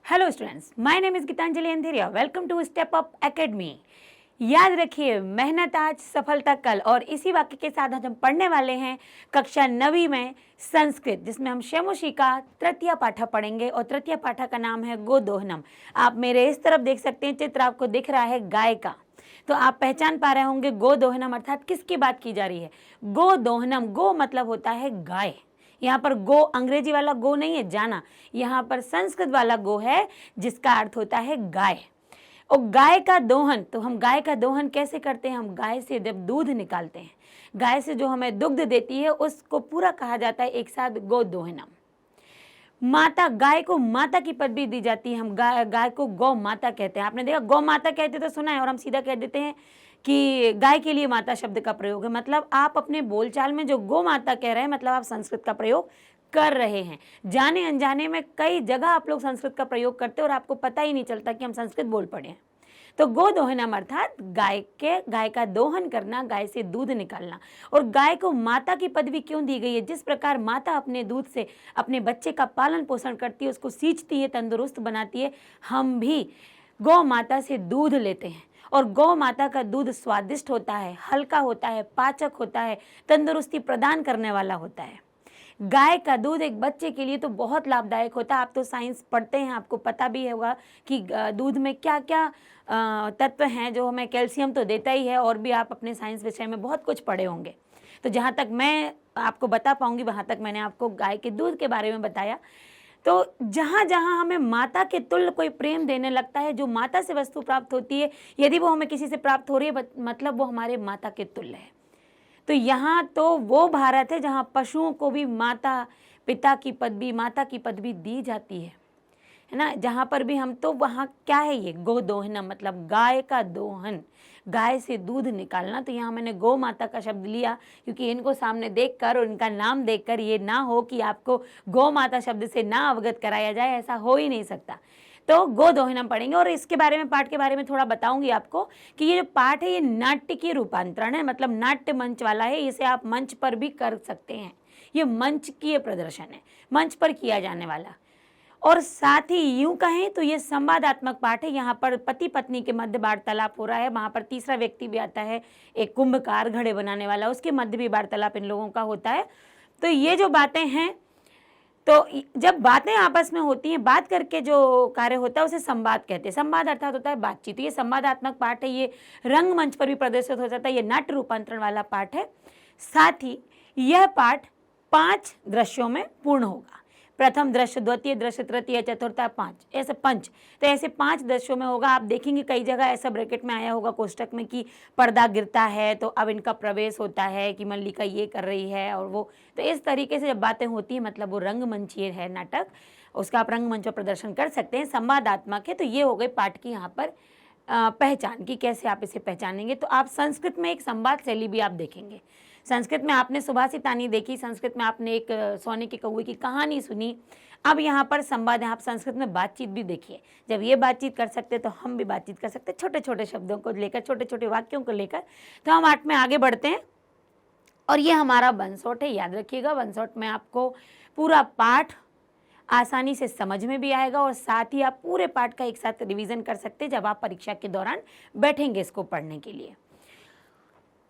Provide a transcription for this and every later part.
Hello students, my name is Geetanjali Andheria. Welcome to step up academy. याद रखिए, मेहनत आज सफलता कल। और इसी वाक्य के साथ आज हम पढ़ने वाले हैं कक्षा 9वीं में संस्कृत, जिसमें हम शमुषी का तृतीय पाठा पढ़ेंगे। और तृतीय पाठा का नाम है गोदोहनम। आप मेरे इस तरफ देख सकते हैं, चित्र आपको दिख रहा है गाय का। तो आप पहचान पा रहे होंगे गोदोहनम अर्थात किसकी बात की जा रही है। गोदोहनम, गो मतलब होता है गाय। यहाँ पर गो अंग्रेजी वाला गो नहीं है, जाना। यहाँ पर संस्कृत वाला गो है, जिसका अर्थ होता है गाय। और गाय का दोहन, तो हम गाय का दोहन कैसे करते हैं? हम गाय से जब दूध निकालते हैं, गाय से जो हमें दुग्ध देती है, उसको पूरा कहा जाता है एक साथ गोदोहनम। माता, गाय को माता की पदवी दी जाती है। हम गाय को गौ माता कहते हैं। आपने देखा गौ माता कहते तो सुना है, और हम सीधा कह देते हैं कि गाय के लिए माता शब्द का प्रयोग है। मतलब आप अपने बोलचाल में जो गौ माता कह रहे हैं, मतलब आप संस्कृत का प्रयोग कर रहे हैं। जाने अनजाने में कई जगह आप लोग संस्कृत का प्रयोग करते हैं और आपको पता ही नहीं चलता कि हम संस्कृत बोल पड़े हैं। तो गोदोहनम अर्थात गाय का दोहन करना, गाय से दूध निकालना। और गाय को माता की पदवी क्यों दी गई है? जिस प्रकार माता अपने दूध से अपने बच्चे का पालन पोषण करती है, उसको सींचती है, तंदुरुस्त बनाती है, हम भी गौ माता से दूध लेते हैं। और गौ माता का दूध स्वादिष्ट होता है, हल्का होता है, पाचक होता है, तंदुरुस्ती प्रदान करने वाला होता है। गाय का दूध एक बच्चे के लिए तो बहुत लाभदायक होता है। आप तो साइंस पढ़ते हैं, आपको पता भी होगा कि दूध में क्या क्या तत्व हैं जो हमें कैल्शियम तो देता ही है, और भी आप अपने साइंस विषय में बहुत कुछ पढ़े होंगे। तो जहाँ तक मैं आपको बता पाऊंगी, वहाँ तक मैंने आपको गाय के दूध के बारे में बताया। तो जहाँ जहाँ हमें माता के तुल्य कोई प्रेम देने लगता है, जो माता से वस्तु प्राप्त होती है, यदि वो हमें किसी से प्राप्त हो रही है, मतलब वो हमारे माता के तुल्य है। तो यहाँ तो वो भारत है जहाँ पशुओं को भी माता पिता की पदवी, माता की पदवी दी जाती है ना। जहाँ पर भी हम, तो वहाँ क्या है? ये गोदोहनम मतलब गाय का दोहन, गाय से दूध निकालना। तो यहाँ मैंने गौ माता का शब्द लिया क्योंकि इनको सामने देखकर और इनका नाम देखकर ये ना हो कि आपको गौ माता शब्द से ना अवगत कराया जाए, ऐसा हो ही नहीं सकता। तो गोदोहनम पढ़ेंगे। और इसके बारे में, पाठ के बारे में थोड़ा बताऊंगी आपको कि ये जो पाठ है ये नाट्य की रूपांतरण है, मतलब नाट्य मंच वाला है। इसे आप मंच पर भी कर सकते हैं। ये मंच की प्रदर्शन है, मंच पर किया जाने वाला। और साथ ही यूं कहें तो ये संवादात्मक पाठ है। यहाँ पर पति पत्नी के मध्य वार्तालाप हो रहा है। वहाँ पर तीसरा व्यक्ति भी आता है, एक कुंभकार, घड़े बनाने वाला, उसके मध्य भी वार्तालाप इन लोगों का होता है। तो ये जो बातें हैं, तो जब बातें आपस में होती हैं, बात करके जो कार्य होता है उसे संवाद कहते हैं। संवाद अर्थात होता है बातचीत। तो ये संवादात्मक पाठ है, ये रंगमंच पर भी प्रदर्शित हो जाता है, ये नाट्य रूपांतरण वाला पाठ है। साथ ही यह पाठ 5 दृश्यों में पूर्ण होगा। प्रथम दृश्य, द्वितीय दृश्य, तृतीय, चतुर्थ, 5, ऐसे पंच। तो ऐसे 5 दृश्यों में होगा। आप देखेंगे कई जगह ऐसा ब्रैकेट में आया होगा कोष्टक में कि पर्दा गिरता है तो अब इनका प्रवेश होता है, कि मल्लिका ये कर रही है और वो। तो इस तरीके से जब बातें होती हैं, मतलब वो रंगमंचीय है नाटक, उसका आप रंगमंच पर प्रदर्शन कर सकते हैं, संवादात्मक है। तो ये हो गई पाठ की यहाँ पर पहचान की, कैसे आप इसे पहचानेंगे। तो आप संस्कृत में एक संवाद शैली भी आप देखेंगे। संस्कृत में आपने सुभाषितानी देखी, संस्कृत में आपने एक सोने के कौवे की कहानी सुनी। अब यहाँ पर संवाद है, आप संस्कृत में बातचीत भी देखिए। जब ये बातचीत कर सकते तो हम भी बातचीत कर सकते, छोटे छोटे शब्दों को लेकर, छोटे छोटे वाक्यों को लेकर। तो हम 8 में आगे बढ़ते हैं। और ये हमारा वन शॉट है, याद रखिएगा। वन शॉट में आपको पूरा पाठ आसानी से समझ में भी आएगा, और साथ ही आप पूरे पाठ का एक साथ रिवीजन कर सकते हैं जब आप परीक्षा के दौरान बैठेंगे इसको पढ़ने के लिए।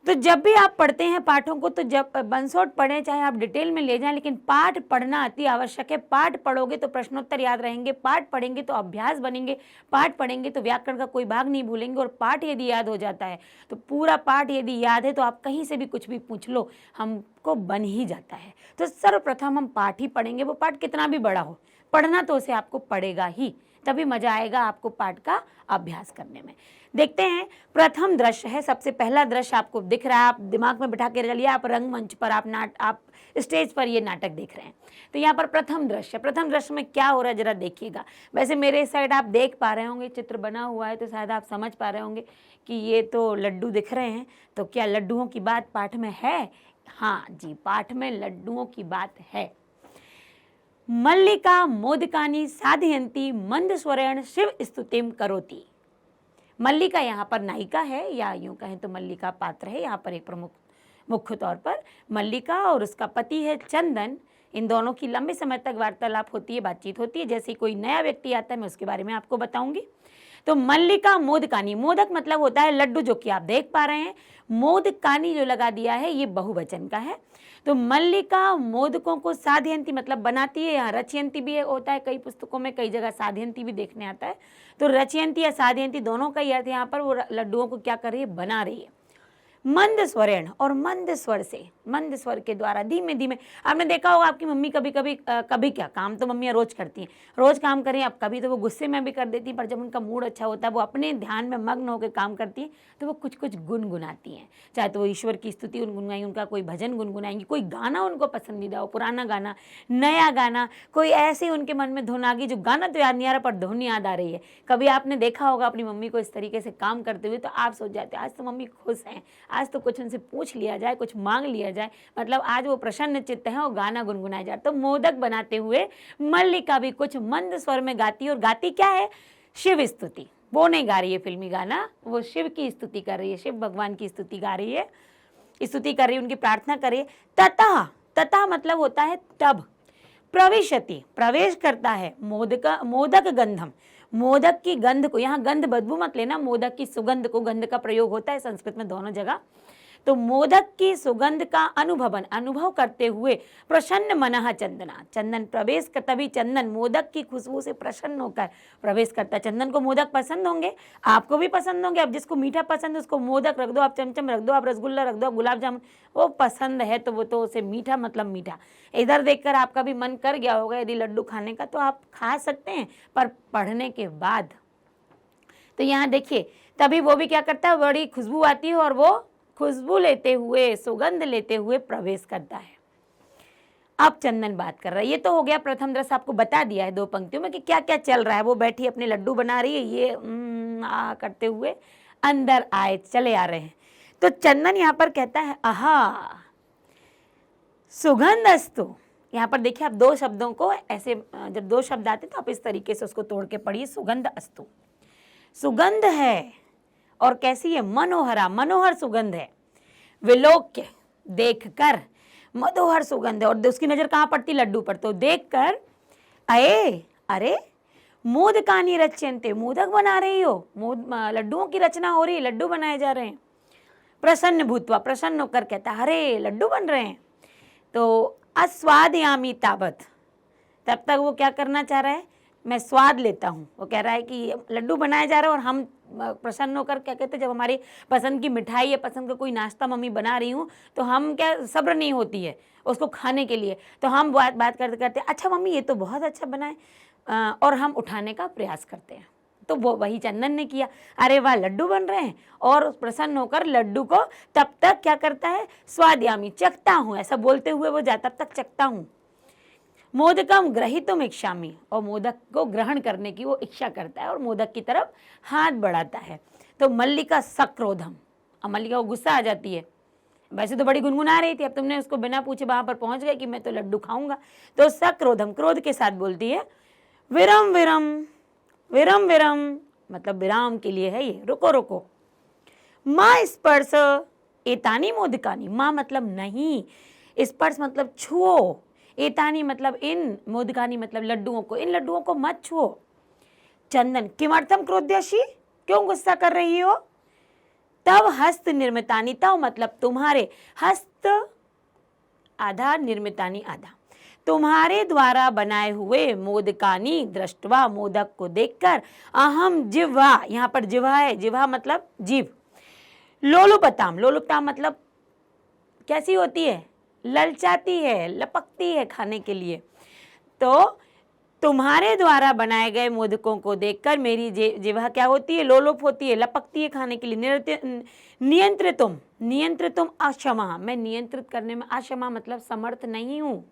तो जब भी आप पढ़ते हैं पाठों को, तो जब वन शॉट पढ़ें, चाहे आप डिटेल में ले जाएं, लेकिन पाठ पढ़ना अति आवश्यक है। पाठ पढ़ोगे तो प्रश्नोत्तर याद रहेंगे, पाठ पढ़ेंगे तो अभ्यास बनेंगे, पाठ पढ़ेंगे तो व्याकरण का कोई भाग नहीं भूलेंगे। और पाठ यदि याद हो जाता है, तो पूरा पाठ यदि याद है, तो आप कहीं से भी कुछ भी पूछ लो, हमको बन ही जाता है। तो सर्वप्रथम हम पाठ ही पढ़ेंगे। वो पाठ कितना भी बड़ा हो, पढ़ना तो उसे आपको पड़ेगा ही, तभी मजा आएगा आपको पाठ का अभ्यास करने में। देखते हैं, प्रथम दृश्य है, सबसे पहला दृश्य आपको दिख रहा है। आप दिमाग में बिठा के चलिए, आप रंगमंच पर, आप स्टेज पर ये नाटक देख रहे हैं। तो यहाँ पर प्रथम दृश्य में क्या हो रहा है जरा देखिएगा। वैसे मेरे इस साइड आप देख पा रहे होंगे, चित्र बना हुआ है, तो शायद आप समझ पा रहे होंगे कि ये तो लड्डू दिख रहे हैं। तो क्या लड्डुओं की बात पाठ में है? हाँ जी, पाठ में लड्डुओं की बात है। मल्लिका मोदकानि साधयन्ति मंद स्वरेण शिव स्तुतिम करोति। मल्लिका यहाँ पर नायिका है, या यूं कहें तो मल्लिका पात्र है। यहाँ पर एक प्रमुख मुख्य तौर पर मल्लिका और उसका पति है चंदन, इन दोनों की लंबे समय तक वार्तालाप होती है, बातचीत होती है। जैसे कोई नया व्यक्ति आता है मैं उसके बारे में आपको बताऊंगी। तो मल्लिका मोदकानी, मोदक मतलब होता है लड्डू, जो कि आप देख पा रहे हैं। मोदकानी जो लगा दिया है ये बहुवचन का है। तो मल्लिका मोदकों को साधयंती मतलब बनाती है, यहाँ रचयंती भी होता है कई पुस्तकों में, कई जगह साधयंती भी देखने आता है। तो रचयंती या साधयंती दोनों का ही अर्थ यहाँ पर वो लड्डुओं को क्या कर रही है, बना रही है। मंद स्वरेण, और मंद स्वर से, मंद स्वर के द्वारा धीमे धीमे। आपने देखा होगा आपकी मम्मी कभी कभी कभी क्या काम तो मम्मियाँ रोज करती हैं, रोज काम करें, अब कभी तो वो गुस्से में भी कर देती हैं, पर जब उनका मूड अच्छा होता है वो अपने ध्यान में मग्न होकर काम करती हैं तो वो कुछ कुछ गुनगुनाती हैं। चाहे तो वो ईश्वर की स्तुति गुनगुनाएंगी, उनका कोई भजन गुनगुनाएंगी, कोई गाना उनको पसंदीदा हो, पुराना गाना, नया गाना, कोई ऐसी उनके मन में धुन आ गई जो गाना तो याद नहीं आ रहा पर धुन याद आ रही है। कभी आपने देखा होगा अपनी मम्मी को इस तरीके से काम करते हुए, तो आप सोच जाते आज तो मम्मी खुश हैं, आज तो कुछ उनसे पूछ लिया जाए, कुछ मांग लिया जाए, मतलब आज वो प्रसन्न चित्त है और गाना गुनगुनाया जाए। तो मोदक बनाते हुए मल्लिका भी कुछ मंद स्वर में गाती है, और गाती क्या है, शिव स्तुति। वो नहीं गा रही है फिल्मी गाना, वो शिव की स्तुति कर रही है, शिव भगवान की स्तुति गा रही है, स्तुति कर रही है, उनकी प्रार्थना कर रही है। ततः, ततः मतलब होता है तब, प्रविशति प्रवेश करता है, मोदक गंधम, मोदक की गंध को, यहाँ गंध बदबू मत लेना, मोदक की सुगंध को, गंध का प्रयोग होता है संस्कृत में दोनों जगह। तो मोदक की सुगंध का अनुभव करते हुए प्रसन्न मनः चंदना, चंदन प्रवेश कर, तभी चंदन मोदक की खुशबू से प्रसन्न होकर प्रवेश करता है। चंदन को मोदक पसंद होंगे, आपको भी पसंद होंगे। अब जिसको मीठा पसंद है उसको मोदक रख दो, आप चमचम रख दो, आप रसगुल्ला रख दो, गुलाब जामुन, वो पसंद है तो वो तो उसे मीठा मतलब मीठा। इधर देखकर आपका भी मन कर गया होगा यदि लड्डू खाने का, तो आप खा सकते हैं, पर पढ़ने के बाद। तो यहाँ देखिए तभी वो भी क्या करता है, बड़ी खुशबू आती है और वो खुशबू लेते हुए, सुगंध लेते हुए प्रवेश करता है। अब चंदन बात कर रहा है। ये तो हो गया प्रथम दृश्य, आपको बता दिया है 2 पंक्तियों में कि क्या क्या चल रहा है। वो बैठी अपने लड्डू बना रही है, ये करते हुए अंदर आए, चले आ रहे हैं। तो चंदन यहाँ पर कहता है आहा सुगंध अस्तु। यहाँ पर देखिए आप 2 शब्दों को ऐसे, जब 2 शब्द आते तो आप इस तरीके से उसको तोड़ के पढ़िए। सुगंध अस्तु, सुगंध है, और कैसी है, मनोहरा, मनोहर सुगंध है। विलोक्य देखकर, मनोहर सुगंध है, और उसकी नजर कहाँ पड़ती, लड्डू पर। तो देखकर अरे मोदकानि रच्यन्ते, मोदक बना रही हो, लड्डुओं की रचना हो रही है, लड्डू बनाए जा रहे हैं। प्रसन्न भूतवा, प्रसन्न होकर कहता अरे लड्डू बन रहे हैं। तो अस्वादयामी तावत, तब तक वो क्या करना चाह रहा है, मैं स्वाद लेता हूँ। वो कह रहा है कि लड्डू बनाए जा रहे हैं और हम प्रसन्न होकर क्या कहते हैं, जब हमारी पसंद की मिठाई या पसंद का कोई नाश्ता मम्मी बना रही हूँ तो हम क्या, सब्र नहीं होती है उसको खाने के लिए, तो हम बात करते करते अच्छा मम्मी ये तो बहुत अच्छा बना है, और हम उठाने का प्रयास करते हैं। तो वो वही चंदन ने किया, अरे वाह लड्डू बन रहे हैं, और प्रसन्न होकर लड्डू को तब तक क्या करता है, स्वादयामी, चखता हूँ, ऐसा बोलते हुए वो तब तक चखता हूँ। मोदकम ग्रहीतुम इच्छामि, और मोदक को ग्रहण करने की वो इच्छा करता है और मोदक की तरफ हाथ बढ़ाता है। तो मल्लिका सक्रोधम, अब मल्लिका को गुस्सा आ जाती है, वैसे तो बड़ी गुनगुना रही थी, अब तुमने उसको बिना पूछे वहां पर पहुंच गए कि मैं तो लड्डू खाऊंगा। तो सक्रोधम, क्रोध के साथ बोलती है, विरम विरम, विरम विरम मतलब विराम के लिए है ये, रुको रुको। माँ स्पर्श एतानी मोदकानी, माँ मतलब नहीं, स्पर्श मतलब छुओ, एतानी मतलब इन, मोदकानी मतलब लड्डुओं को, इन लड्डुओं को मत छुओ। चंदन किमर्थम क्रोध्यशी, क्यों गुस्सा कर रही हो। तब हस्त निर्मितानी, तब मतलब तुम्हारे, हस्त आधा, निर्मितानी आधा, तुम्हारे द्वारा बनाए हुए मोदकानी दृष्टवा, मोदक को देखकर, अहम जिह्वा, यहाँ पर जिह्वा है, जिह्वा मतलब जीभ, लोलुपताम, लोलुपताम मतलब कैसी होती है, ललचाती है, लपकती है खाने के लिए। तो तुम्हारे द्वारा बनाए गए मोदकों को देखकर मेरी जिह्वा क्या होती है, लोलुप होती है, लपकती है खाने के लिए। नियंत्रितुम, नियंत्रितुम अक्षमा, मैं नियंत्रित करने में अक्षमा मतलब समर्थ नहीं हूँ।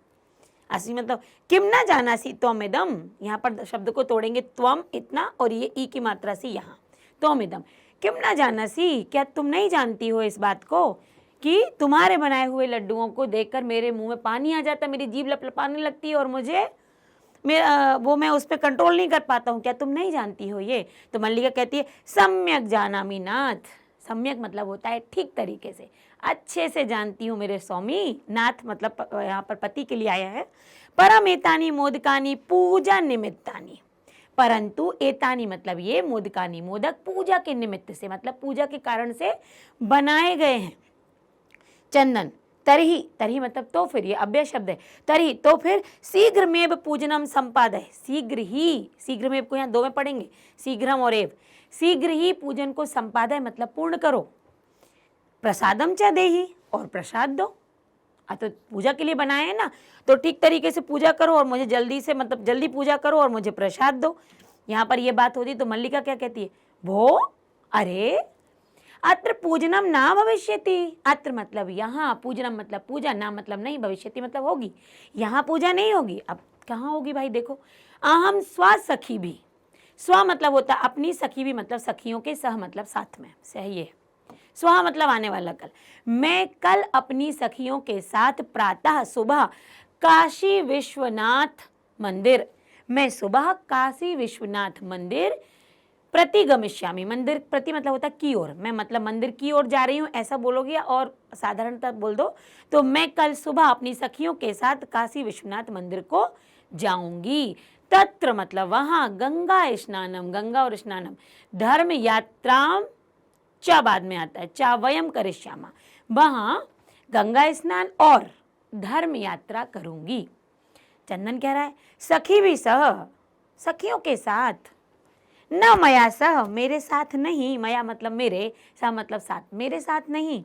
असी मतलब किम ना जाना सी त्वम इदम, यहाँ पर शब्द को तोड़ेंगे, त्वम इतना और ये ई की मात्रा सी यहाँ, त्वम इदम, किम ना जाना सी, क्या तुम नहीं जानती हो इस बात को कि तुम्हारे बनाए हुए लड्डुओं को देखकर मेरे मुंह में पानी आ जाता, मेरी जीभ लपलपाने लगती है और मुझे मैं उस पर कंट्रोल नहीं कर पाता हूँ, क्या तुम नहीं जानती हो ये। तो मल्लिका कहती है सम्यक जानामि नाथ, सम्यक मतलब होता है ठीक तरीके से, अच्छे से जानती हूँ मेरे स्वामी, नाथ मतलब यहाँ पर पति के लिए आया है, परम एतानी मोदकानी पूजा निमित्तानी। परंतु एतानी मतलब ये, मोदकानी मोदक पूजा के निमित्त से मतलब पूजा के कारण से बनाए गए हैं। चंदन तरही, तरही मतलब तो फिर, ये अव्यय शब्द है, तरही तो फिर शीघ्रमेव पूजनम संपादय, शीघ्र ही, शीघ्रमेव को यहाँ दो में पढ़ेंगे, शीघ्रम और एव, शीघ्र ही पूजन को संपादय मतलब पूर्ण करो। प्रसादम च देही, और प्रसाद दो। तो पूजा के लिए बनाए हैं ना, तो ठीक तरीके से पूजा करो और मुझे जल्दी से मतलब जल्दी पूजा करो और मुझे प्रसाद दो। यहाँ पर ये बात होती तो मल्लिका क्या कहती है, भो अरे अत्र पूजनम ना भविष्यति, अत्र मतलब यहाँ, पूजनम मतलब पूजा, ना मतलब नहीं, भविष्यति मतलब होगी, यहाँ पूजा नहीं होगी। अब कहाँ होगी भाई, देखो, अहम स्व सखी भी, स्व मतलब होता अपनी, सखी भी मतलब सखियों के, सह मतलब साथ में, सही है, स्व मतलब आने वाला कल, मैं कल अपनी सखियों के साथ प्रातः सुबह काशी विश्वनाथ मंदिर, मैं सुबह काशी विश्वनाथ मंदिर प्रतिगमिष्यामि, मंदिर प्रति मतलब होता की ओर, मैं मतलब मंदिर की ओर जा रही हूँ ऐसा बोलोगे, और साधारणतः बोल दो तो मैं कल सुबह अपनी सखियों के साथ काशी विश्वनाथ मंदिर को जाऊंगी। तत्र मतलब वहाँ, गंगा स्नानम, गंगा और स्नानम, धर्म यात्राम चा बाद में आता है, चा वयम करिष्यामा, वहाँ गंगा स्नान और धर्म यात्रा करूंगी। चंदन कह रहा है सखी भी सह, सखियों के साथ, न मया सह, मेरे साथ नहीं, मया मतलब मेरे, सह मतलब साथ, मेरे साथ नहीं।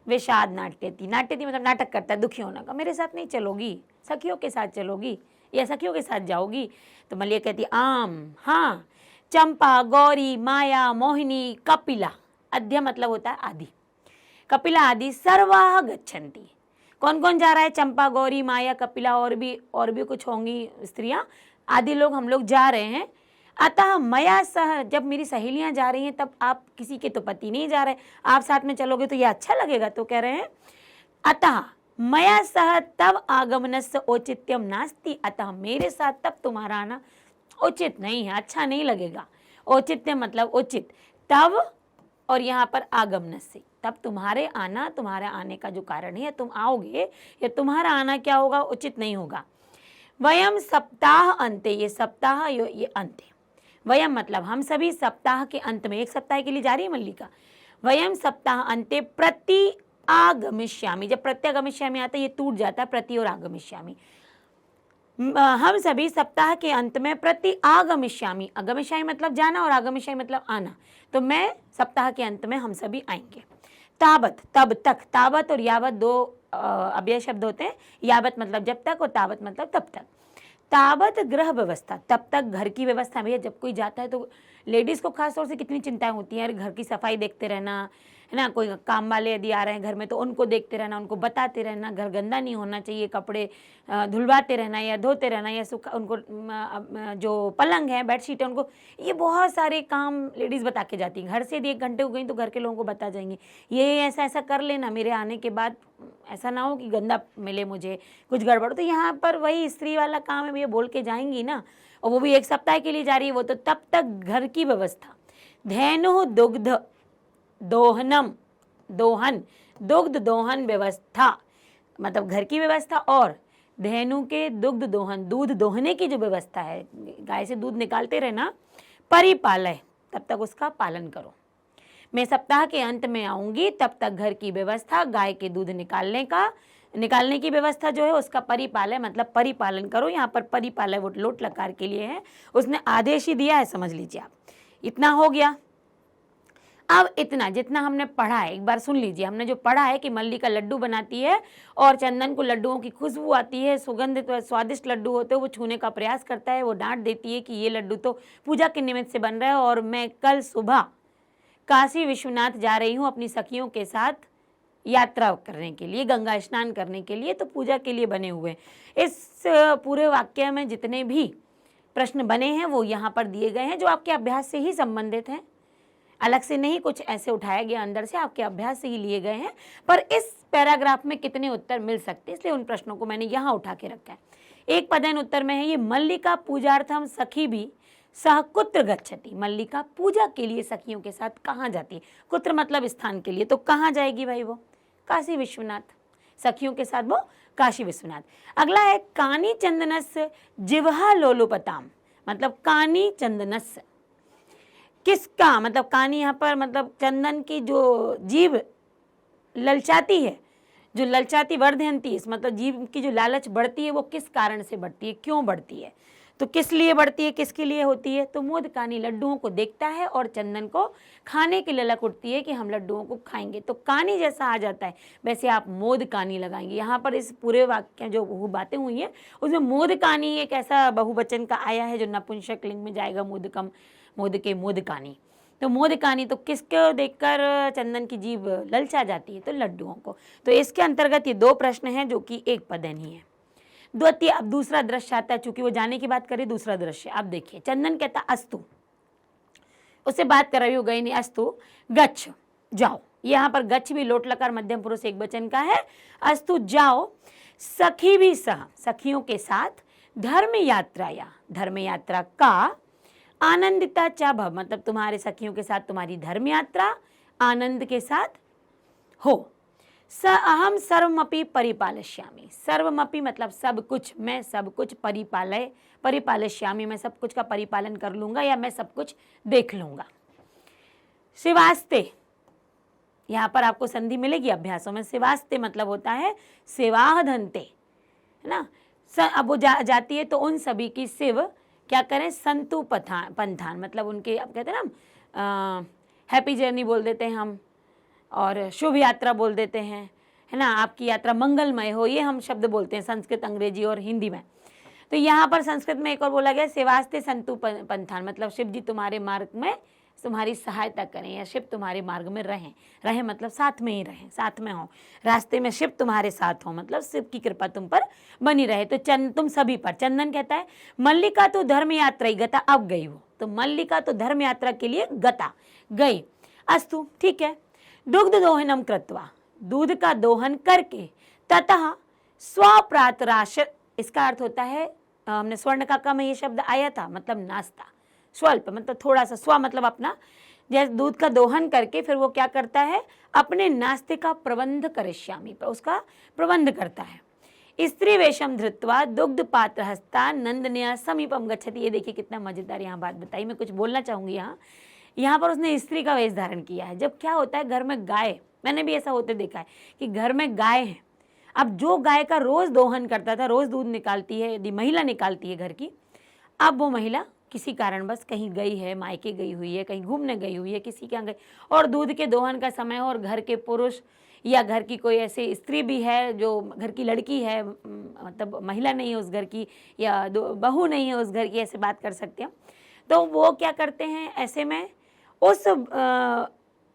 विषाद नाट्यति, नाट्यति मतलब नाटक करता है दुखी होने का, मेरे साथ नहीं चलोगी, सखियों के साथ चलोगी या सखियों के साथ जाओगी। तो मल्लिका कहती आम, हाँ, चंपा, गौरी, माया, मोहिनी, कपिला, अद्य मतलब होता है आदि, कपिला आदि सर्वाः गच्छन्ति। कौन कौन जा रहा है, चंपा, गौरी, माया, कपिला, और भी कुछ होंगी स्त्रियां, आदि लोग, हम लोग जा रहे हैं। अतः मया सह, जब मेरी सहेलियां जा रही हैं तब आप किसी के तो पति नहीं जा रहे, आप साथ में चलोगे तो ये अच्छा लगेगा। तो कह रहे हैं अतः मया सह तब आगमनस्य औचित्यम नास्ति, अतः मेरे साथ तब तुम्हारा आना उचित नहीं है, अच्छा नहीं लगेगा। औचित्य मतलब उचित, तब और यहाँ पर आगमनस्य, तब तुम्हारे आने का जो कारण है, तुम आओगे या तुम्हारा आना क्या होगा, उचित नहीं होगा। वयम सप्ताह अंते, ये सप्ताह ये अंत है, वयम मतलब हम सभी, सप्ताह के अंत में, एक सप्ताह के लिए जा रही है मल्लिका, वयम सप्ताह अंते प्रति आगमिष्यामि, जब प्रत्यागमिष्यामि आता है ये टूट जाता है, प्रति और आगमिष्यामि, हम सभी सप्ताह के अंत में प्रति आगमिष्यामि, आगमिष्यामि मतलब जाना और आगमिष्यामि मतलब आना, तो मैं सप्ताह के अंत में हम सभी आएंगे। ताबत तब तक, ताबत और यावत दो अव्यय शब्द होते हैं, यावत मतलब जब तक और ताबत मतलब तब तक। ताबत गृह व्यवस्था, तब तक घर की व्यवस्था, भैया जब कोई जाता है तो लेडीज़ को खास तौर से कितनी चिंताएं होती हैं, घर की सफाई देखते रहना है ना, कोई काम वाले यदि आ रहे हैं घर में तो उनको देखते रहना, उनको बताते रहना, घर गंदा नहीं होना चाहिए, कपड़े धुलवाते रहना या धोते रहना, या उनको जो पलंग है, बेडशीट है, उनको ये बहुत सारे काम लेडीज़ बता के जाती हैं। घर से यदि 1 घंटे हो गई तो घर के लोगों को बता जाएंगे, ये ऐसा ऐसा कर लेना, मेरे आने के बाद ऐसा ना हो कि गंदा मिले मुझे, कुछ गड़बड़। तो यहाँ पर वही स्त्री वाला काम है, भैया बोल के जाएंगी ना, और वो भी 1 सप्ताह के लिए जा रही है वो, तो तब तक घर की व्यवस्था। धेनु दुग्ध दोहनम, दोहन, दुग्ध दोहन व्यवस्था मतलब घर की व्यवस्था, और धेनु के दुग्ध दोहन, दूध दोहने की जो व्यवस्था है, गाय से दूध निकालते रहना, परिपालय, तब तक उसका पालन करो। मैं सप्ताह के अंत में आऊंगी, तब तक घर की व्यवस्था, गाय के दूध निकालने की व्यवस्था जो है उसका परिपालय मतलब परिपालन करो। यहाँ पर परिपालय वो लोट लकार के लिए है, उसने आदेश ही दिया है, समझ लीजिए आप। इतना हो गया। अब इतना जितना हमने पढ़ा है एक बार सुन लीजिए। हमने जो पढ़ा है कि मल्लिका लड्डू बनाती है और चंदन को लड्डुओं की खुशबू आती है, सुगंधित व स्वादिष्ट लड्डू होते हैं, वो छूने का प्रयास करता है, वो डांट देती है कि ये लड्डू तो पूजा के निमित्त से बन रहा है और मैं कल सुबह काशी विश्वनाथ जा रही हूँ अपनी सखियों के साथ यात्रा करने के लिए, गंगा स्नान करने के लिए, तो पूजा के लिए बने हुए। इस पूरे वाक्य में जितने भी प्रश्न बने हैं वो यहाँ पर दिए गए हैं, जो आपके अभ्यास से ही संबंधित हैं, अलग से नहीं कुछ ऐसे उठाया गया, अंदर से आपके अभ्यास से ही लिए गए हैं। पर इस पैराग्राफ में कितने उत्तर मिल सकते हैं, इसलिए उन प्रश्नों को मैंने यहाँ उठा के रखा है। एक पदेन उत्तर में है ये, मल्लिका पूजार्थम सखी भी सह कुत्र गच्छति। मल्लिका पूजा के लिए सखियों के साथ कहाँ जाती है? कुत्र मतलब स्थान के लिए, तो कहाँ जाएगी भाई वो? काशी विश्वनाथ। सखियों के साथ वो काशी विश्वनाथ। अगला है कानी चंदनस्य जिह्वा लोलुपताम, मतलब कानी चंदनस्य किसका, मतलब कानी यहाँ पर मतलब चंदन की जो जीभ ललचाती है, जो ललचाती वर्धयंती, इस मतलब जीव की जो लालच बढ़ती है वो किस कारण से बढ़ती है, क्यों बढ़ती है, तो किस लिए बढ़ती है, किसके लिए होती है, तो मोदकानी लड्डुओं को देखता है और चंदन को खाने की ललक उठती है कि हम लड्डुओं को खाएंगे, तो कानी जैसा आ जाता है, वैसे आप मोदकानी लगाएंगे। यहाँ पर इस पूरे वाक्य जो बातें हुई हैं उसमें मोदकानी एक ऐसा बहुवचन का आया है जो नपुंसक लिंग में जाएगा, मोदकम, मोदके, मोदकानी। तो मोदकानी तो किसको देखकर चंदन की जीभ ललचा जाती है, तो लड्डुओं को। तो इसके अंतर्गत ये 2 प्रश्न हैं जो कि एक पदनी है। द्वितीय, अब दूसरा दृश्य आता है, चूंकि वो जाने की बात करें, दूसरा दृश्य आप देखिए। चंदन कहता अस्तु, उससे बात कर रही हो, गई नहीं, अस्तु गच्छ, जाओ। यहाँ पर गच्छ भी लोट लकार मध्यम पुरुष एक वचन का है। अस्तु जाओ, सखी भी सह, सखियों के साथ, धर्म यात्रा या धर्म यात्रा का, आनंदिता चा भव, मतलब तुम्हारे सखियों के साथ तुम्हारी धर्म यात्रा आनंद के साथ हो। स अहम सर्वमपि परिपालयिष्यामि, सर्वमपि मतलब सब कुछ, मैं सब कुछ, परिपालयिष्यामि मैं सब कुछ का परिपालन कर लूंगा या मैं सब कुछ देख लूंगा। सेवास्ते, यहाँ पर आपको संधि मिलेगी अभ्यासों में। सेवास्ते मतलब होता है सेवाह धनते, है ना। अब वो जाती है तो उन सभी की शिव क्या करें, संतु पंथान, मतलब उनके, अब कहते हैं ना हैप्पी जर्नी बोल देते हैं हम, और शुभ यात्रा बोल देते हैं, है ना, आपकी यात्रा मंगलमय हो, ये हम शब्द बोलते हैं संस्कृत, अंग्रेजी और हिंदी में। तो यहाँ पर संस्कृत में एक और बोला गया सेवास्ते संतु पंथान, मतलब शिव जी तुम्हारे मार्ग में तुम्हारी सहायता करें या शिव तुम्हारे मार्ग में रहें मतलब साथ में ही रहें, साथ में हो, रास्ते में शिव तुम्हारे साथ हो, मतलब शिव की कृपा तुम पर बनी रहे। तो तुम सभी पर। चंदन कहता है मल्लिका तो धर्म यात्रा गता, अब गई हो, तो मल्लिका तो धर्म यात्रा के लिए गता, गई। अस्तु, ठीक है। दुग्ध दोहनम कृत्वा, दूध का दोहन करके, ततः स्वप्रातराश, इसका अर्थ होता है, हमने स्वर्णकाका में ये शब्द आया था, मतलब नाश्ता, स्वल्प मतलब थोड़ा सा, स्व मतलब अपना, जैसे दूध का दोहन करके फिर वो क्या करता है, अपने नाश्ते का प्रबंध करिष्यामि, पर उसका प्रबंध करता है। स्त्री वेशम धृत्वा दुग्ध पात्र हस्ता नंदनया समीपम गच्छति। ये देखिए कितना मजेदार यहाँ बात बताई, मैं कुछ बोलना चाहूंगी। यहाँ पर उसने स्त्री का वेश धारण किया है। जब क्या होता है घर में गाय, मैंने भी ऐसा होते देखा है कि घर में गाय है, अब जो गाय का रोज दोहन करता था, रोज दूध निकालती है, यदि महिला निकालती है घर की, अब वो महिला किसी कारणवश कहीं गई है, मायके गई हुई है, कहीं घूमने गई हुई है, किसी के यहाँ गई, और दूध के दोहन का समय हो, और घर के पुरुष या घर की कोई ऐसी स्त्री भी है जो घर की लड़की है, मतलब महिला नहीं है उस घर की, या बहू नहीं है उस घर की, ऐसे बात कर सकते हैं, तो वो क्या करते हैं, ऐसे में उस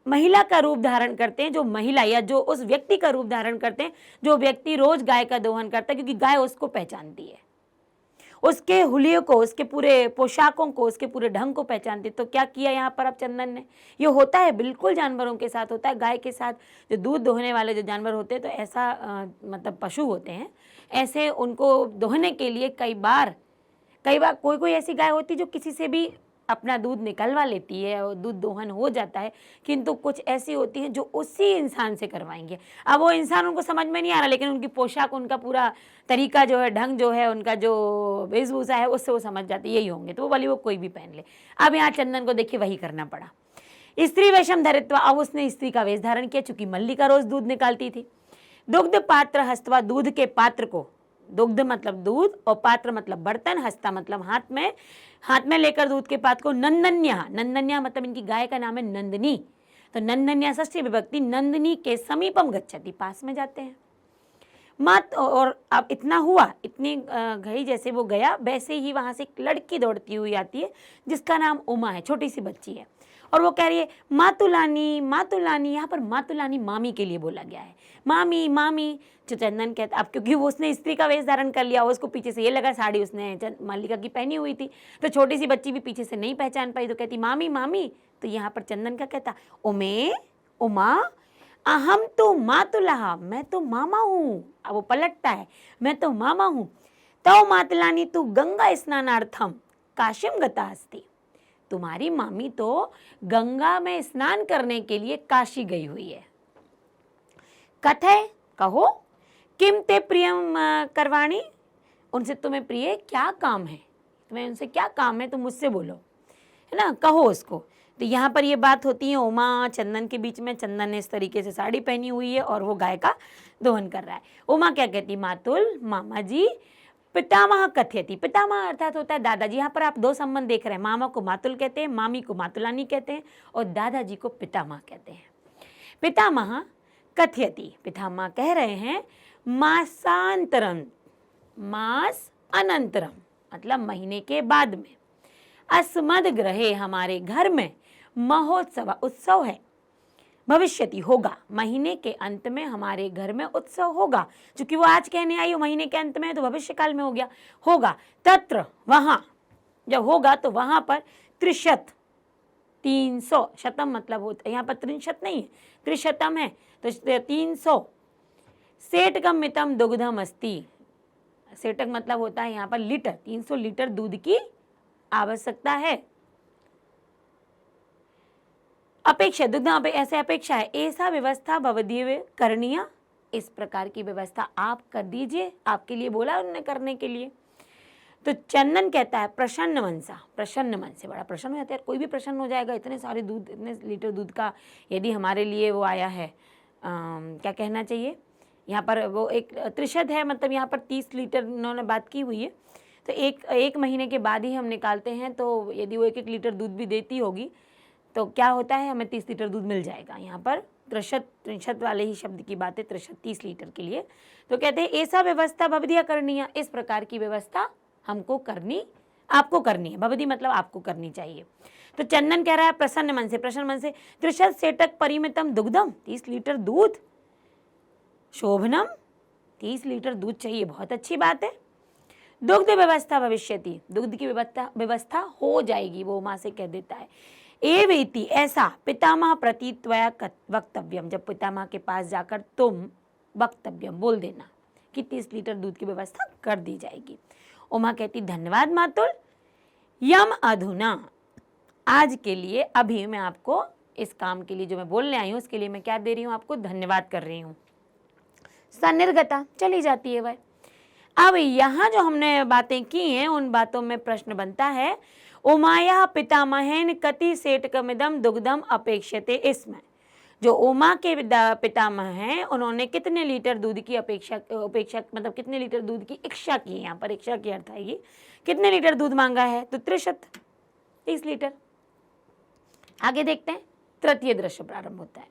महिला का रूप धारण करते हैं, जो महिला या जो उस व्यक्ति का रूप धारण करते हैं जो व्यक्ति रोज गाय का दोहन करता है, क्योंकि गाय उसको पहचानती है, उसके हुलिये को, उसके पूरे पोशाकों को, उसके पूरे ढंग को पहचानती। तो क्या किया यहाँ पर अब चंदन ने, ये होता है बिल्कुल जानवरों के साथ होता है, गाय के साथ जो दूध दोहने वाले जो जानवर होते हैं, तो ऐसा मतलब पशु होते हैं, ऐसे उनको दोहने के लिए कई बार कोई ऐसी गाय होती है जो किसी से भी अपना दूध निकलवा लेती है और दूध दोहन हो जाता है, किंतु कुछ ऐसी होती हैं जो उसी इंसान से करवाएंगे। अब वो इंसान उनको समझ में नहीं आ रहा, लेकिन उनकी पोशाक, उनका पूरा तरीका जो है, ढंग जो है, उनका जो वेशभूषा है, उससे वो समझ जाते यही होंगे, तो वो वाली वो कोई भी पहन ले। अब यहाँ चंदन को देखिए वही करना पड़ा। स्त्री वेशम धरित्वा, अब उसने स्त्री का वेश धारण किया, चूंकि मल्लिका रोज दूध निकालती थी। दुग्ध पात्र हस्तवा, दूध के पात्र को, दुग्ध मतलब दूध और पात्र मतलब बर्तन, हस्ता मतलब हाथ में लेकर दूध के पात्र को, नंदन्या मतलब इनकी गाय का नाम है नंदनी, तो नंदन्या षष्ठी विभक्ति, नंदनी के समीपम गच्छति, पास में जाते हैं। मत, और अब इतना हुआ, इतनी घड़ी जैसे वो गया, वैसे ही वहां से एक लड़की दौड़ती हुई आती है जिसका नाम उमा है, छोटी सी बच्ची है, और वो कह रही है मातुलानी मातुलानी। यहाँ पर मातुलानी मामी के लिए बोला गया है, मामी मामी। जो चंदन कहता, अब क्योंकि वो उसने स्त्री का वेश धारण कर लिया, उसको पीछे से ये लगा साड़ी उसने मल्लिका की पहनी हुई थी, तो छोटी सी बच्ची भी पीछे से नहीं पहचान पाई, तो कहती मामी मामी। तो यहाँ पर चंदन का कहता उमा अहम तो मातुलहा, मैं तो मामा हूँ। अब वो पलटता है, मैं तो मामा हूँ। तो मातुलानी तू गंगा स्नानार्थम काशीम गता अस्ति, तुम्हारी मामी तो गंगा में स्नान करने के लिए काशी गई हुई है। कथय, कहो, किम ते प्रियम करवाणी, उनसे तुम्हें प्रिय क्या काम है, तुम्हें उनसे क्या काम है, तुम मुझसे बोलो, है ना, कहो उसको। तो यहाँ पर ये बात होती है उमा चंदन के बीच में। चंदन ने इस तरीके से साड़ी पहनी हुई है और वो गाय का दोहन कर रहा है। उमा क्या कहती, मातुल मामा जी, पितामह कथयति, पितामह अर्थात होता है दादाजी। यहाँ पर आप दो संबंध देख रहे हैं, मामा को मातुल कहते हैं, मामी को मातुलानी कहते हैं और दादाजी को पितामह कहते हैं। पितामह कथयति, पितामह कह रहे हैं, मासांतरम, मास अनंतरम मतलब महीने के बाद में, अस्मद ग्रहे हमारे घर में, महोत्सव उत्सव है, भविष्यति होगा, महीने के अंत में हमारे घर में उत्सव होगा। क्योंकि वो आज कहने आई हो महीने के अंत में, तो भविष्य काल में हो गया, होगा। तत्र वहां, जब होगा तो वहां पर त्रिशत 300, शतम मतलब होता है, यहाँ पर त्रिशत नहीं है, त्रिशतम है तो 300, सेटकम मितम दुग्धम अस्ति, सेटक मतलब होता है यहाँ पर लीटर, 300 लीटर दूध की आवश्यकता है। अपेक्षा दुग्ध ऐसे अपेक्षा है, ऐसा व्यवस्था भवदीय करणीय, इस प्रकार की व्यवस्था आप कर दीजिए, आपके लिए बोला उन्होंने करने के लिए। तो चंदन कहता है प्रसन्न मन सा, प्रसन्न मन से, बड़ा प्रसन्न हो जाता है, कोई भी प्रसन्न हो जाएगा, इतने सारे दूध, इतने लीटर दूध का यदि हमारे लिए वो आया है, क्या कहना चाहिए, यहाँ पर वो एक त्रिशत है, मतलब यहाँ पर 30 लीटर उन्होंने बात की हुई है। तो एक महीने के बाद ही हम निकालते हैं, तो यदि वो 1-1 लीटर दूध भी देती होगी तो क्या होता है, हमें 30 लीटर दूध मिल जाएगा। यहाँ पर त्रिशत वाले ही शब्द की बात है, त्रिशत 30 लीटर के लिए। तो कहते हैं ऐसा व्यवस्था भवदिया करनी है, इस प्रकार की व्यवस्था हमको करनी, आपको करनी है, भवदी मतलब आपको करनी चाहिए। तो चंदन कह रहा है प्रसन्न मन से, प्रसन्न मन से, त्रिशत सेटक परिमितम दुग्धम, 30 लीटर दूध, शोभनम 30 लीटर दूध चाहिए, बहुत अच्छी बात है। दुग्ध व्यवस्था भविष्यति, दुग्ध की व्यवस्था हो जाएगी, वो माँ से कह देता है। एवेति ऐसा, पितामह प्रति त्वया वक्तव्यम, जब पितामह के पास जाकर तुम वक्तव्यम बोल देना कि 30 लीटर दूध की व्यवस्था कर दी जाएगी। उमा कहती धन्यवाद मातुल, यम अधुना, आज के लिए, अभी मैं आपको इस काम के लिए जो मैं बोलने आई हूँ उसके लिए मैं क्या दे रही हूँ, आपको धन्यवाद कर रही हूँ। सन्निर्गता, चली जाती है वह। अब यहाँ जो हमने बातें की हैं उन बातों में प्रश्न बनता है, उमाया पितामहेन कति सेटकमिदम दुग्धम अपेक्षते, इसमें जो उमा के पितामह हैं उन्होंने कितने लीटर दूध की अपेक्षा मतलब कितने लीटर दूध की इच्छा की, यहाँ पर इच्छा की अर्थ आएगी, कितने लीटर दूध मांगा है, तो त्रिशत 30 लीटर। आगे देखते हैं, तृतीय दृश्य प्रारंभ होता है।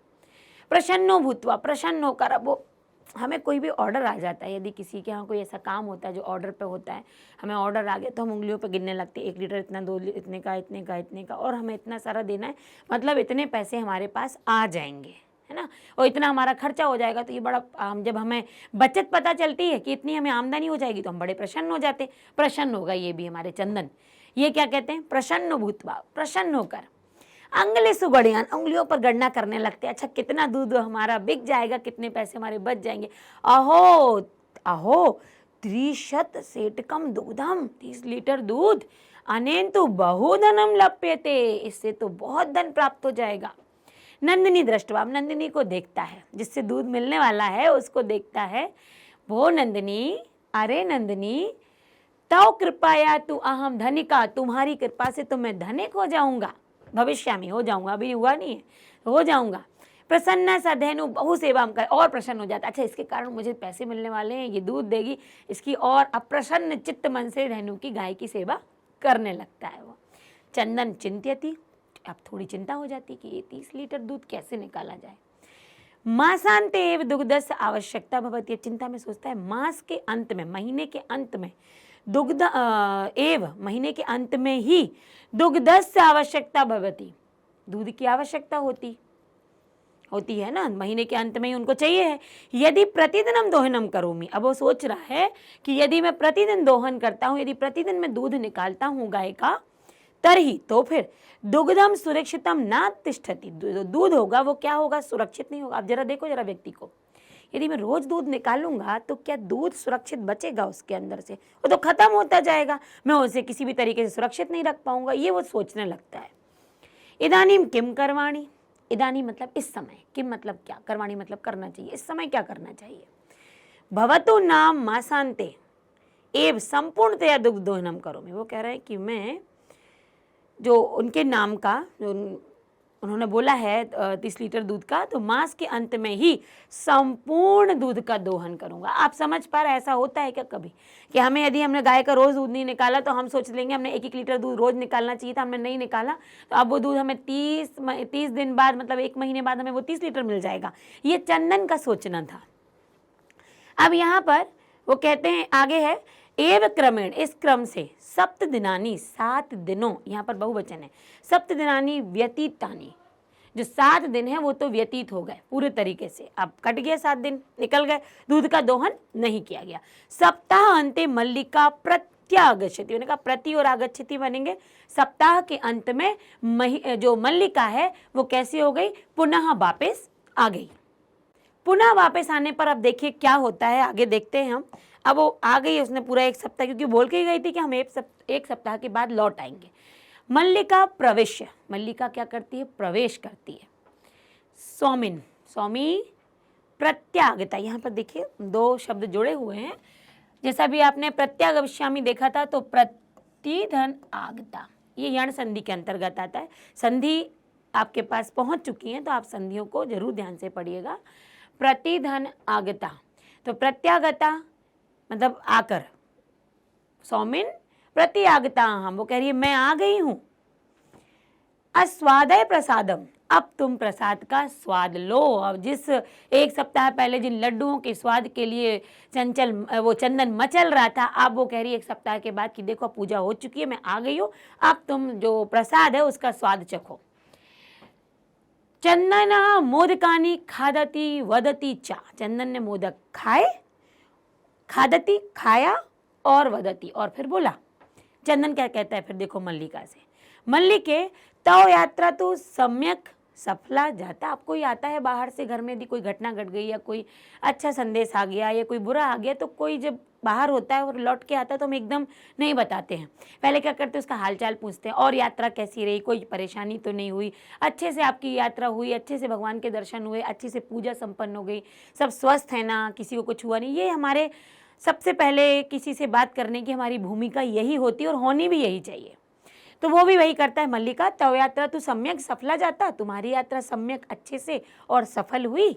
प्रसन्नो भूत्वा, प्रसन्न होकर, अब वो हमें कोई भी ऑर्डर आ जाता है, यदि किसी के यहाँ कोई ऐसा काम होता है जो ऑर्डर पे होता है, हमें ऑर्डर आ गया तो हम उंगलियों पे गिनने लगते हैं, 1 लीटर इतना, 2 इतने का, इतने का, इतने का, और हमें इतना सारा देना है, मतलब इतने पैसे हमारे पास आ जाएंगे, है ना, और इतना हमारा खर्चा हो जाएगा। तो ये बड़ा, जब हमें बचत पता चलती है कि इतनी हमें आमदनी हो जाएगी तो हम बड़े प्रसन्न हो जाते। प्रसन्न होगा ये भी हमारे चंदन, ये क्या कहते हैं, प्रसन्न भूतवा, प्रसन्न होकर, अंगले सुगड़ियान, उंगलियों पर गणना करने लगते हैं, अच्छा कितना दूध हमारा बिक जाएगा, कितने पैसे हमारे बच जाएंगे। अहो अहो 30 सेटकम दुग्धम, 30 लीटर दूध, अनेन्तु बहुधनम लप्यते, इससे तो बहुत धन प्राप्त हो जाएगा। नंदिनी दृष्टवा, अब नंदिनी को देखता है, जिससे दूध मिलने वाला है उसको देखता है, वो नंदिनी, अरे नंदिनी, तव कृपाया तू अहम धनिका, तुम्हारी कृपा से तो मैं धनिक हो जाऊंगा, भविष्य में हो जाऊंगा, अभी हुआ नहीं है, हो जाऊंगा। प्रसन्न सा धेनु बहु सेवा कर, और प्रसन्न हो जाता, अच्छा इसके कारण मुझे पैसे मिलने वाले हैं, ये दूध देगी, इसकी, और अप्रसन्न चित्त मन से धेनु की, गाय की सेवा करने लगता है वो। चंदन चिंत्यति, अब थोड़ी चिंता हो जाती कि ये 30 लीटर दूध कैसे निकाला जाए। मासांते एव दुग्धस्य आवश्यकता भवति, चिंता में सोचता है मास के अंत में, महीने के अंत में, दुग्ध एव, महीने के अंत में ही दुग्धस्य आवश्यकता भवति, दूध की आवश्यकता होती है ना, महीने के अंत में ही उनको चाहिए है। यदि प्रतिदिनम दोहनम करोमि, अब वो सोच रहा है कि यदि मैं प्रतिदिन दोहन करता हूँ, यदि प्रतिदिन मैं दूध निकालता हूँ गाय का, तरही, तो फिर दुग्धम सुरक्षितम न तिष्ठति, दूध होगा वो क्या होगा, सुरक्षित नहीं होगा। आप जरा देखो जरा व्यक्ति को, यदि मैं रोज दूध निकालूंगा तो क्या दूध सुरक्षित बचेगा उसके अंदर से, वो तो खत्म होता जाएगा, मैं उसे किसी भी तरीके से सुरक्षित नहीं रख पाऊंगा, ये वो सोचने लगता है। इदानीम किम करवाणी, इदानी मतलब इस समय, किम मतलब क्या, करवाणी मतलब करना चाहिए, इस समय क्या करना चाहिए। भवतु नाम मासांते एव संपूर्णतया दुग्ध दोहनम करोमि। वो कह रहे हैं कि मैं जो उनके नाम का जो उन्होंने बोला है 30 लीटर दूध का, तो मास के अंत में ही संपूर्ण दूध का दोहन करूंगा। आप समझ पा रहे, ऐसा होता है क्या कभी कि हमें यदि हमने गाय का रोज दूध नहीं निकाला तो हम सोच लेंगे हमने 1-1 लीटर दूध रोज निकालना चाहिए था, हमने नहीं निकाला, तो अब वो दूध हमें 30 दिन बाद, मतलब 1 महीने बाद हमें वो 30 लीटर मिल जाएगा। ये चंदन का सोचना था। अब यहाँ पर वो कहते हैं आगे है एव क्रमेण, इस क्रम से, सप्त दिनानी, 7 दिनों, यहाँ पर बहुवचन है, सप्त दिनानी व्यतीतानी, जो 7 दिन है वो तो व्यतीत हो गए पूरे तरीके से, अब कट गए 7 दिन निकल गए, दूध का दोहन नहीं किया गया। सप्ताह अंते मल्लिका प्रत्यागच्छति, उन्होंने कहा प्रति और आगच्छति बनेंगे, सप्ताह के अंत में जो मल्लिका है वो कैसी हो गई, पुनः वापस आ गई। पुनः वापस आने पर अब देखिए क्या होता है, आगे देखते हैं हम। अब वो आ गई, उसने पूरा 1 सप्ताह, क्योंकि बोल के गई थी कि हम 1 सप्ताह के बाद लौट आएंगे। मल्लिका प्रवेश, मल्लिका क्या करती है, प्रवेश करती है। स्वामिन, स्वामी प्रत्यागता, यहाँ पर देखिए 2 शब्द जुड़े हुए हैं। जैसा भी आपने प्रत्यागमिष्यामि देखा था, तो प्रतिधन आगता, ये यण संधि के अंतर्गत आता है। संधि आपके पास पहुंच चुकी है तो आप संधियों को जरूर ध्यान से पढ़िएगा। प्रतिधन आगता, तो प्रत्यागता मतलब आकर, सौमिन प्रत्यागता, हम वो कह रही है मैं आ गई हूं। अस्वादय प्रसादम, अब तुम प्रसाद का स्वाद लो। अब जिस 1 सप्ताह पहले जिन लड्डुओं के स्वाद के लिए वो चंदन मचल रहा था, अब वो कह रही है 1 सप्ताह के बाद कि देखो पूजा हो चुकी है, मैं आ गई हूँ, अब तुम जो प्रसाद है उसका स्वाद चखो। चंदन मोदकानी खादती वदती चा, चंदन ने मोदक खाए, खादती खाया, और वदती और फिर बोला। चंदन क्या कहता है फिर देखो मल्लिका से, मल्लिके तव यात्रा तो सम्यक सफला जाता। आपको ही आता है बाहर से, घर में यदि कोई घटना घट गई या कोई अच्छा संदेश आ गया या कोई बुरा आ गया, तो कोई जब बाहर होता है और लौट के आता है तो हम एकदम नहीं बताते हैं, पहले क्या करते हैं उसका हालचाल पूछते हैं, और यात्रा कैसी रही, कोई परेशानी तो नहीं हुई, अच्छे से आपकी यात्रा हुई, अच्छे से भगवान के दर्शन हुए, अच्छे से पूजा संपन्न हो गई, सब स्वस्थ है ना, किसी को कुछ हुआ नहीं। ये हमारे सबसे पहले किसी से बात करने की हमारी भूमिका यही होती है और होनी भी यही चाहिए। तो वो भी वही करता है मल्लिका, तव यात्रा तू सम्यक सफला जाता, तुम्हारी यात्रा सम्यक अच्छे से और सफल हुई।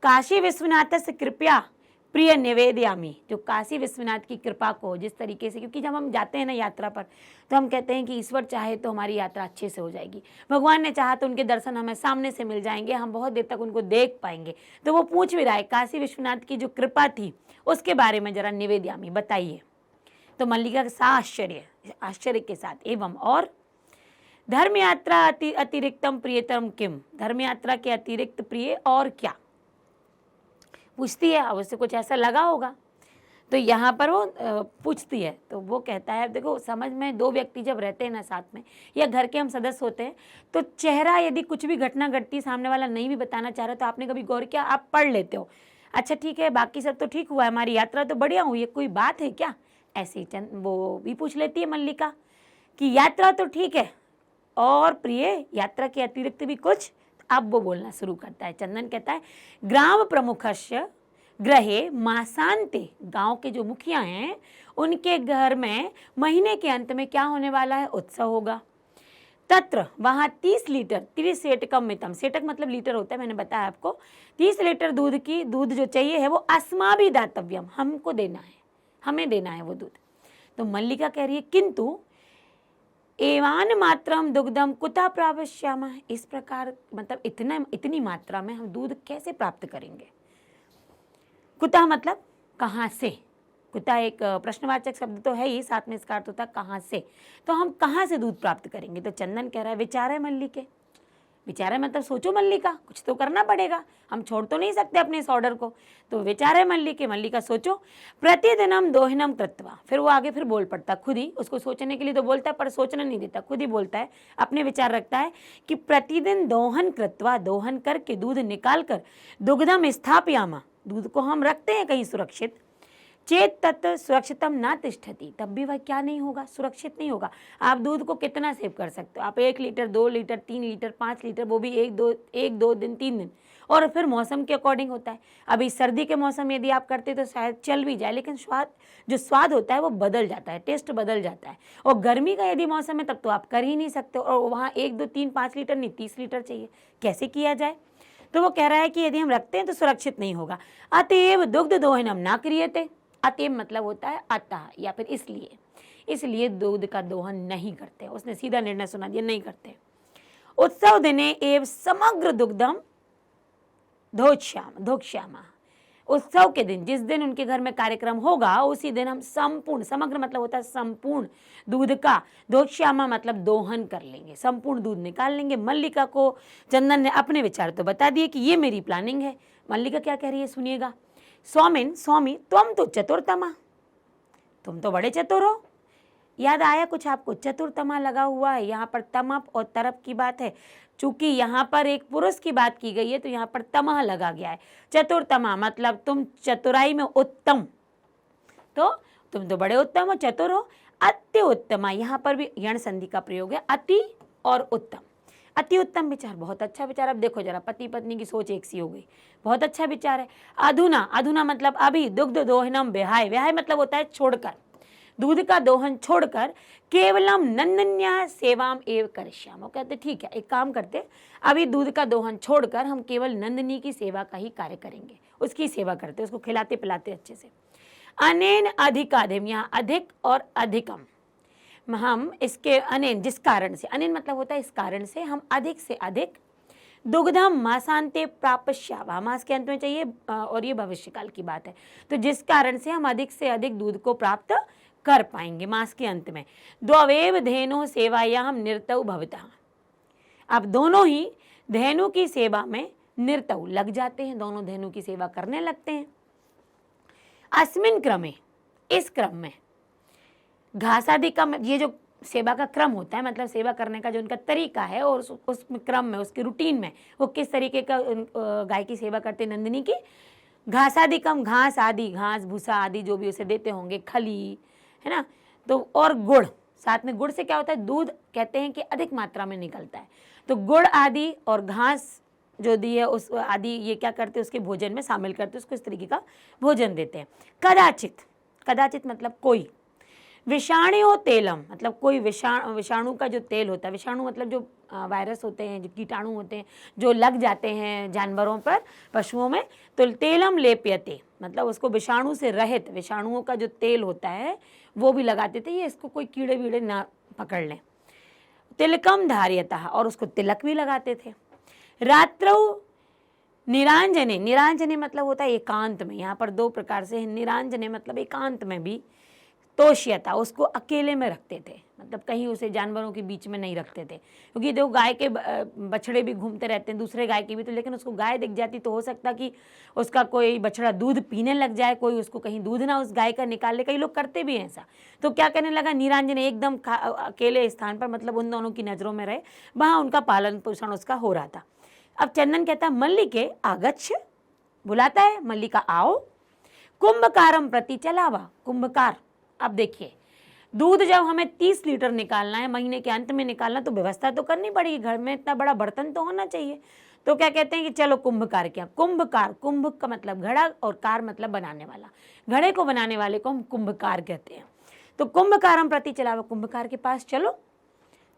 काशी विश्वनाथ से कृपया प्रिय निवेदयामी, जो काशी विश्वनाथ की कृपा को जिस तरीके से, क्योंकि जब हम जाते हैं ना यात्रा पर तो हम कहते हैं कि ईश्वर चाहे तो हमारी यात्रा अच्छे से हो जाएगी, भगवान ने चाहा तो उनके दर्शन हमें सामने से मिल जाएंगे, हम बहुत देर तक उनको देख पाएंगे। तो वो पूछ भी रहा है काशी विश्वनाथ की जो कृपा थी उसके बारे में जरा निवेदयामी बताइए। तो मल्लिका का सा आश्चर्य के साथ, एवं और धर्म यात्रा अतिरिक्तम प्रियतम किम, धर्म यात्रा के अतिरिक्त प्रिय और क्या पूछती है। अब उससे कुछ ऐसा लगा होगा तो यहाँ पर वो पूछती है, तो वो कहता है देखो समझ में 2 व्यक्ति जब रहते हैं ना साथ में, या घर के हम सदस्य होते हैं, तो चेहरा यदि कुछ भी घटना घटती, सामने वाला नहीं भी बताना चाह रहा, तो आपने कभी गौर किया, आप पढ़ लेते हो, अच्छा ठीक है बाकी सब तो ठीक हुआ है, हमारी यात्रा तो बढ़िया हुई है, कोई बात है क्या, ऐसे ही वो भी पूछ लेती है मल्लिका कि यात्रा तो ठीक है और प्रिय यात्रा के अतिरिक्त भी कुछ। अब वो बोलना शुरू करता है। चंदन कहता है ग्राम प्रमुखस्य ग्रहे मासांते, गांव के जो मुखिया हैं उनके घर में महीने के अंत में क्या होने वाला है, उत्सव होगा। तत्र वहाँ 30 लीटर 30 सेटकम मितम, सेटक मतलब लीटर होता है, मैंने बताया आपको, 30 लीटर दूध जो चाहिए है वो अस्माभि दातव्यम, हमको देना है, हमें देना है वो दूध। तो मल्लिका कह रही है किंतु एवान मात्रम दुग्धम कुतः प्राप्स्यामः, इस प्रकार मतलब इतनी मात्रा में हम दूध कैसे प्राप्त करेंगे। कुतः मतलब कहाँ से, कुतः एक प्रश्नवाचक शब्द तो है ही, साथ में इसका अर्थ होता है कहाँ से, तो हम कहाँ से दूध प्राप्त करेंगे। तो चंदन कह रहा है विचार है मल्लिके, विचार है मतलब सोचो मल्लिका, कुछ तो करना पड़ेगा, हम छोड़ तो नहीं सकते अपने इस ऑर्डर को, तो विचार है मल्लिके, मल्लिका सोचो। प्रतिदिनम दोहिनम कृत्वा, फिर वो आगे फिर बोल पड़ता खुद ही, उसको सोचने के लिए तो बोलता है पर सोचना नहीं देता, खुद ही बोलता है, अपने विचार रखता है कि प्रतिदिन दोहन कृत्वा, दोहन करके दूध निकाल कर दुग्धम स्थापयामा, दूध को हम रखते हैं कहीं सुरक्षित, चेत तत् सुरक्षितम ना तिष्ठति, तब भी वह क्या नहीं होगा, सुरक्षित नहीं होगा। आप दूध को कितना सेव कर सकते हो, आप 1 लीटर, 2 लीटर, 3 लीटर, 5 लीटर, वो भी एक दो दिन, 3 दिन, और फिर मौसम के अकॉर्डिंग होता है। अभी सर्दी के मौसम में यदि आप करते तो शायद चल भी जाए, लेकिन स्वाद होता है वो बदल जाता है, टेस्ट बदल जाता है। और गर्मी का यदि मौसम है तब तो आप कर ही नहीं सकते, और वहाँ 1, 2, 3, 5 लीटर नहीं 30 लीटर चाहिए, कैसे किया जाए। तो वो कह रहा है कि यदि हम रखते हैं तो सुरक्षित नहीं होगा। अतएव दुग्ध दोहनम ना क्रियते, अतएव मतलब होता है अतः या फिर इसलिए दूध का दोहन नहीं करते। उसने सीधा निर्णय सुना दिया, नहीं करते। उत्सव दिने एव समग्र दुग्धम धोक्ष्यामा, उत्सव के दिन, जिस दिन उनके घर में कार्यक्रम होगा उसी दिन हम संपूर्ण, समग्र मतलब होता है संपूर्ण दूध का, धोक्ष्यामा मतलब दोहन कर लेंगे, संपूर्ण दूध निकाल लेंगे। मल्लिका को चंदन ने अपने विचार तो बता दिए कि ये मेरी प्लानिंग है। मल्लिका क्या कह रही है सुनिएगा। स्वामी तुम तो चतुरतमा, तुम तो बड़े चतुर हो। याद आया कुछ आपको, चतुरतमा लगा हुआ है, यहाँ पर तमप और तरप की बात है। चूंकि यहाँ पर एक पुरुष की बात की गई है तो यहाँ पर तमह लगा गया है। चतुरतमा मतलब तुम चतुराई में उत्तम, तो तुम तो बड़े उत्तम हो, चतुर हो। अति उत्तमा, यहाँ पर भी यण संधि का प्रयोग है, अति और उत्तम। अति उत्तम विचार, बहुत अच्छा विचार। अब देखो जरा, पति पत्नी की सोच एक सी हो गई, बहुत अच्छा विचार है। अधुना मतलब अभी, दुग्ध दोहनम विहाय मतलब होता है छोड़कर, दूध का दोहन छोड़कर केवलम नंदन्या सेवाम एव करिष्यामि। वो कहते ठीक है, एक काम करते, अभी दूध का दोहन छोड़कर हम केवल नंदिनी की सेवा का ही कार्य करेंगे, उसकी सेवा करते, उसको खिलाते पिलाते अच्छे से। अनेन अधिकाधिम, यहाँ अधिक और अधिकम, हम इसके अनेन जिस कारण से, अनेन मतलब होता है इस कारण से, हम अधिक से अधिक दुग्धम मासांते प्राप्स्यामः, मास के अंत में चाहिए, और ये भविष्यकाल की बात है, तो जिस कारण से हम अधिक से अधिक दूध को प्राप्त कर पाएंगे मास के अंत में। द्ववेव धेनु सेवायां हम निरतौ भवतः, अब दोनों ही धेनु की सेवा में निरतौ लग जाते हैं, दोनों धेनु की सेवा करने लगते हैं। अस्मिन् क्रमे, इस क्रम में, घास आदि का ये जो सेवा का क्रम होता है, मतलब सेवा करने का जो उनका तरीका है, और उस क्रम में, उसके रूटीन में वो किस तरीके का गाय की सेवा करते नंदिनी की। घास आदि कम, घास आदि, घास भूसा आदि जो भी उसे देते होंगे, खली है ना, तो और गुड़, साथ में गुड़ से क्या होता है, दूध कहते हैं कि अधिक मात्रा में निकलता है, तो गुड़ आदि और घास जो दी है उस आदि ये क्या करते हैं उसके भोजन में शामिल करते हैं, उसको इस तरीके का भोजन देते हैं। कदाचित मतलब कोई, विषाणु तेलम मतलब कोई विषाणु का जो तेल होता है, विषाणु मतलब जो वायरस होते हैं, जो कीटाणु होते हैं जो लग जाते हैं जानवरों पर, पशुओं में, तो तेलम लेप्यते मतलब उसको विषाणु से रहित, विषाणुओं का जो तेल होता है वो भी लगाते थे, ये इसको कोई कीड़े वीड़े ना पकड़ लें। तिलकम धार्यतः, और उसको तिलक भी लगाते थे। रात्रौ निरांजने, निरांजने मतलब होता है एकांत में, यहाँ पर 2 प्रकार से है, निरांजने मतलब एकांत में भी, तोष्यता उसको अकेले में रखते थे, मतलब कहीं उसे जानवरों के बीच में नहीं रखते थे, क्योंकि देखो गाय के बछड़े भी घूमते रहते हैं, दूसरे गाय के भी, तो लेकिन उसको गाय दिख जाती तो हो सकता कि उसका कोई बछड़ा दूध पीने लग जाए, कोई उसको कहीं दूध ना उस गाय का निकाल ले, कई लोग करते भी हैं ऐसा। तो क्या करने लगा, निरांजन एकदम अकेले स्थान पर, मतलब उन दोनों की नज़रों में रहे, वहाँ उनका पालन पोषण उसका हो रहा था। अब चंदन कहता है मल्लिके आगच्छ, बुलाता है, मल्लिका आओ। कुंभकारम प्रति चलावा, कुंभकार, अब देखिए दूध जब हमें 30 लीटर निकालना है, महीने के अंत में निकालना, तो व्यवस्था तो करनी पड़ेगी, घर में इतना बड़ा बर्तन तो होना चाहिए। तो क्या कहते हैं कि चलो कुंभकार किया। कुंभकार, कुंभ का मतलब घड़ा और कार मतलब बनाने वाला, घड़े को बनाने वाले को हम कुंभकार कहते हैं। तो कुंभकारम प्रति चलावा, कुंभकार के पास चलो।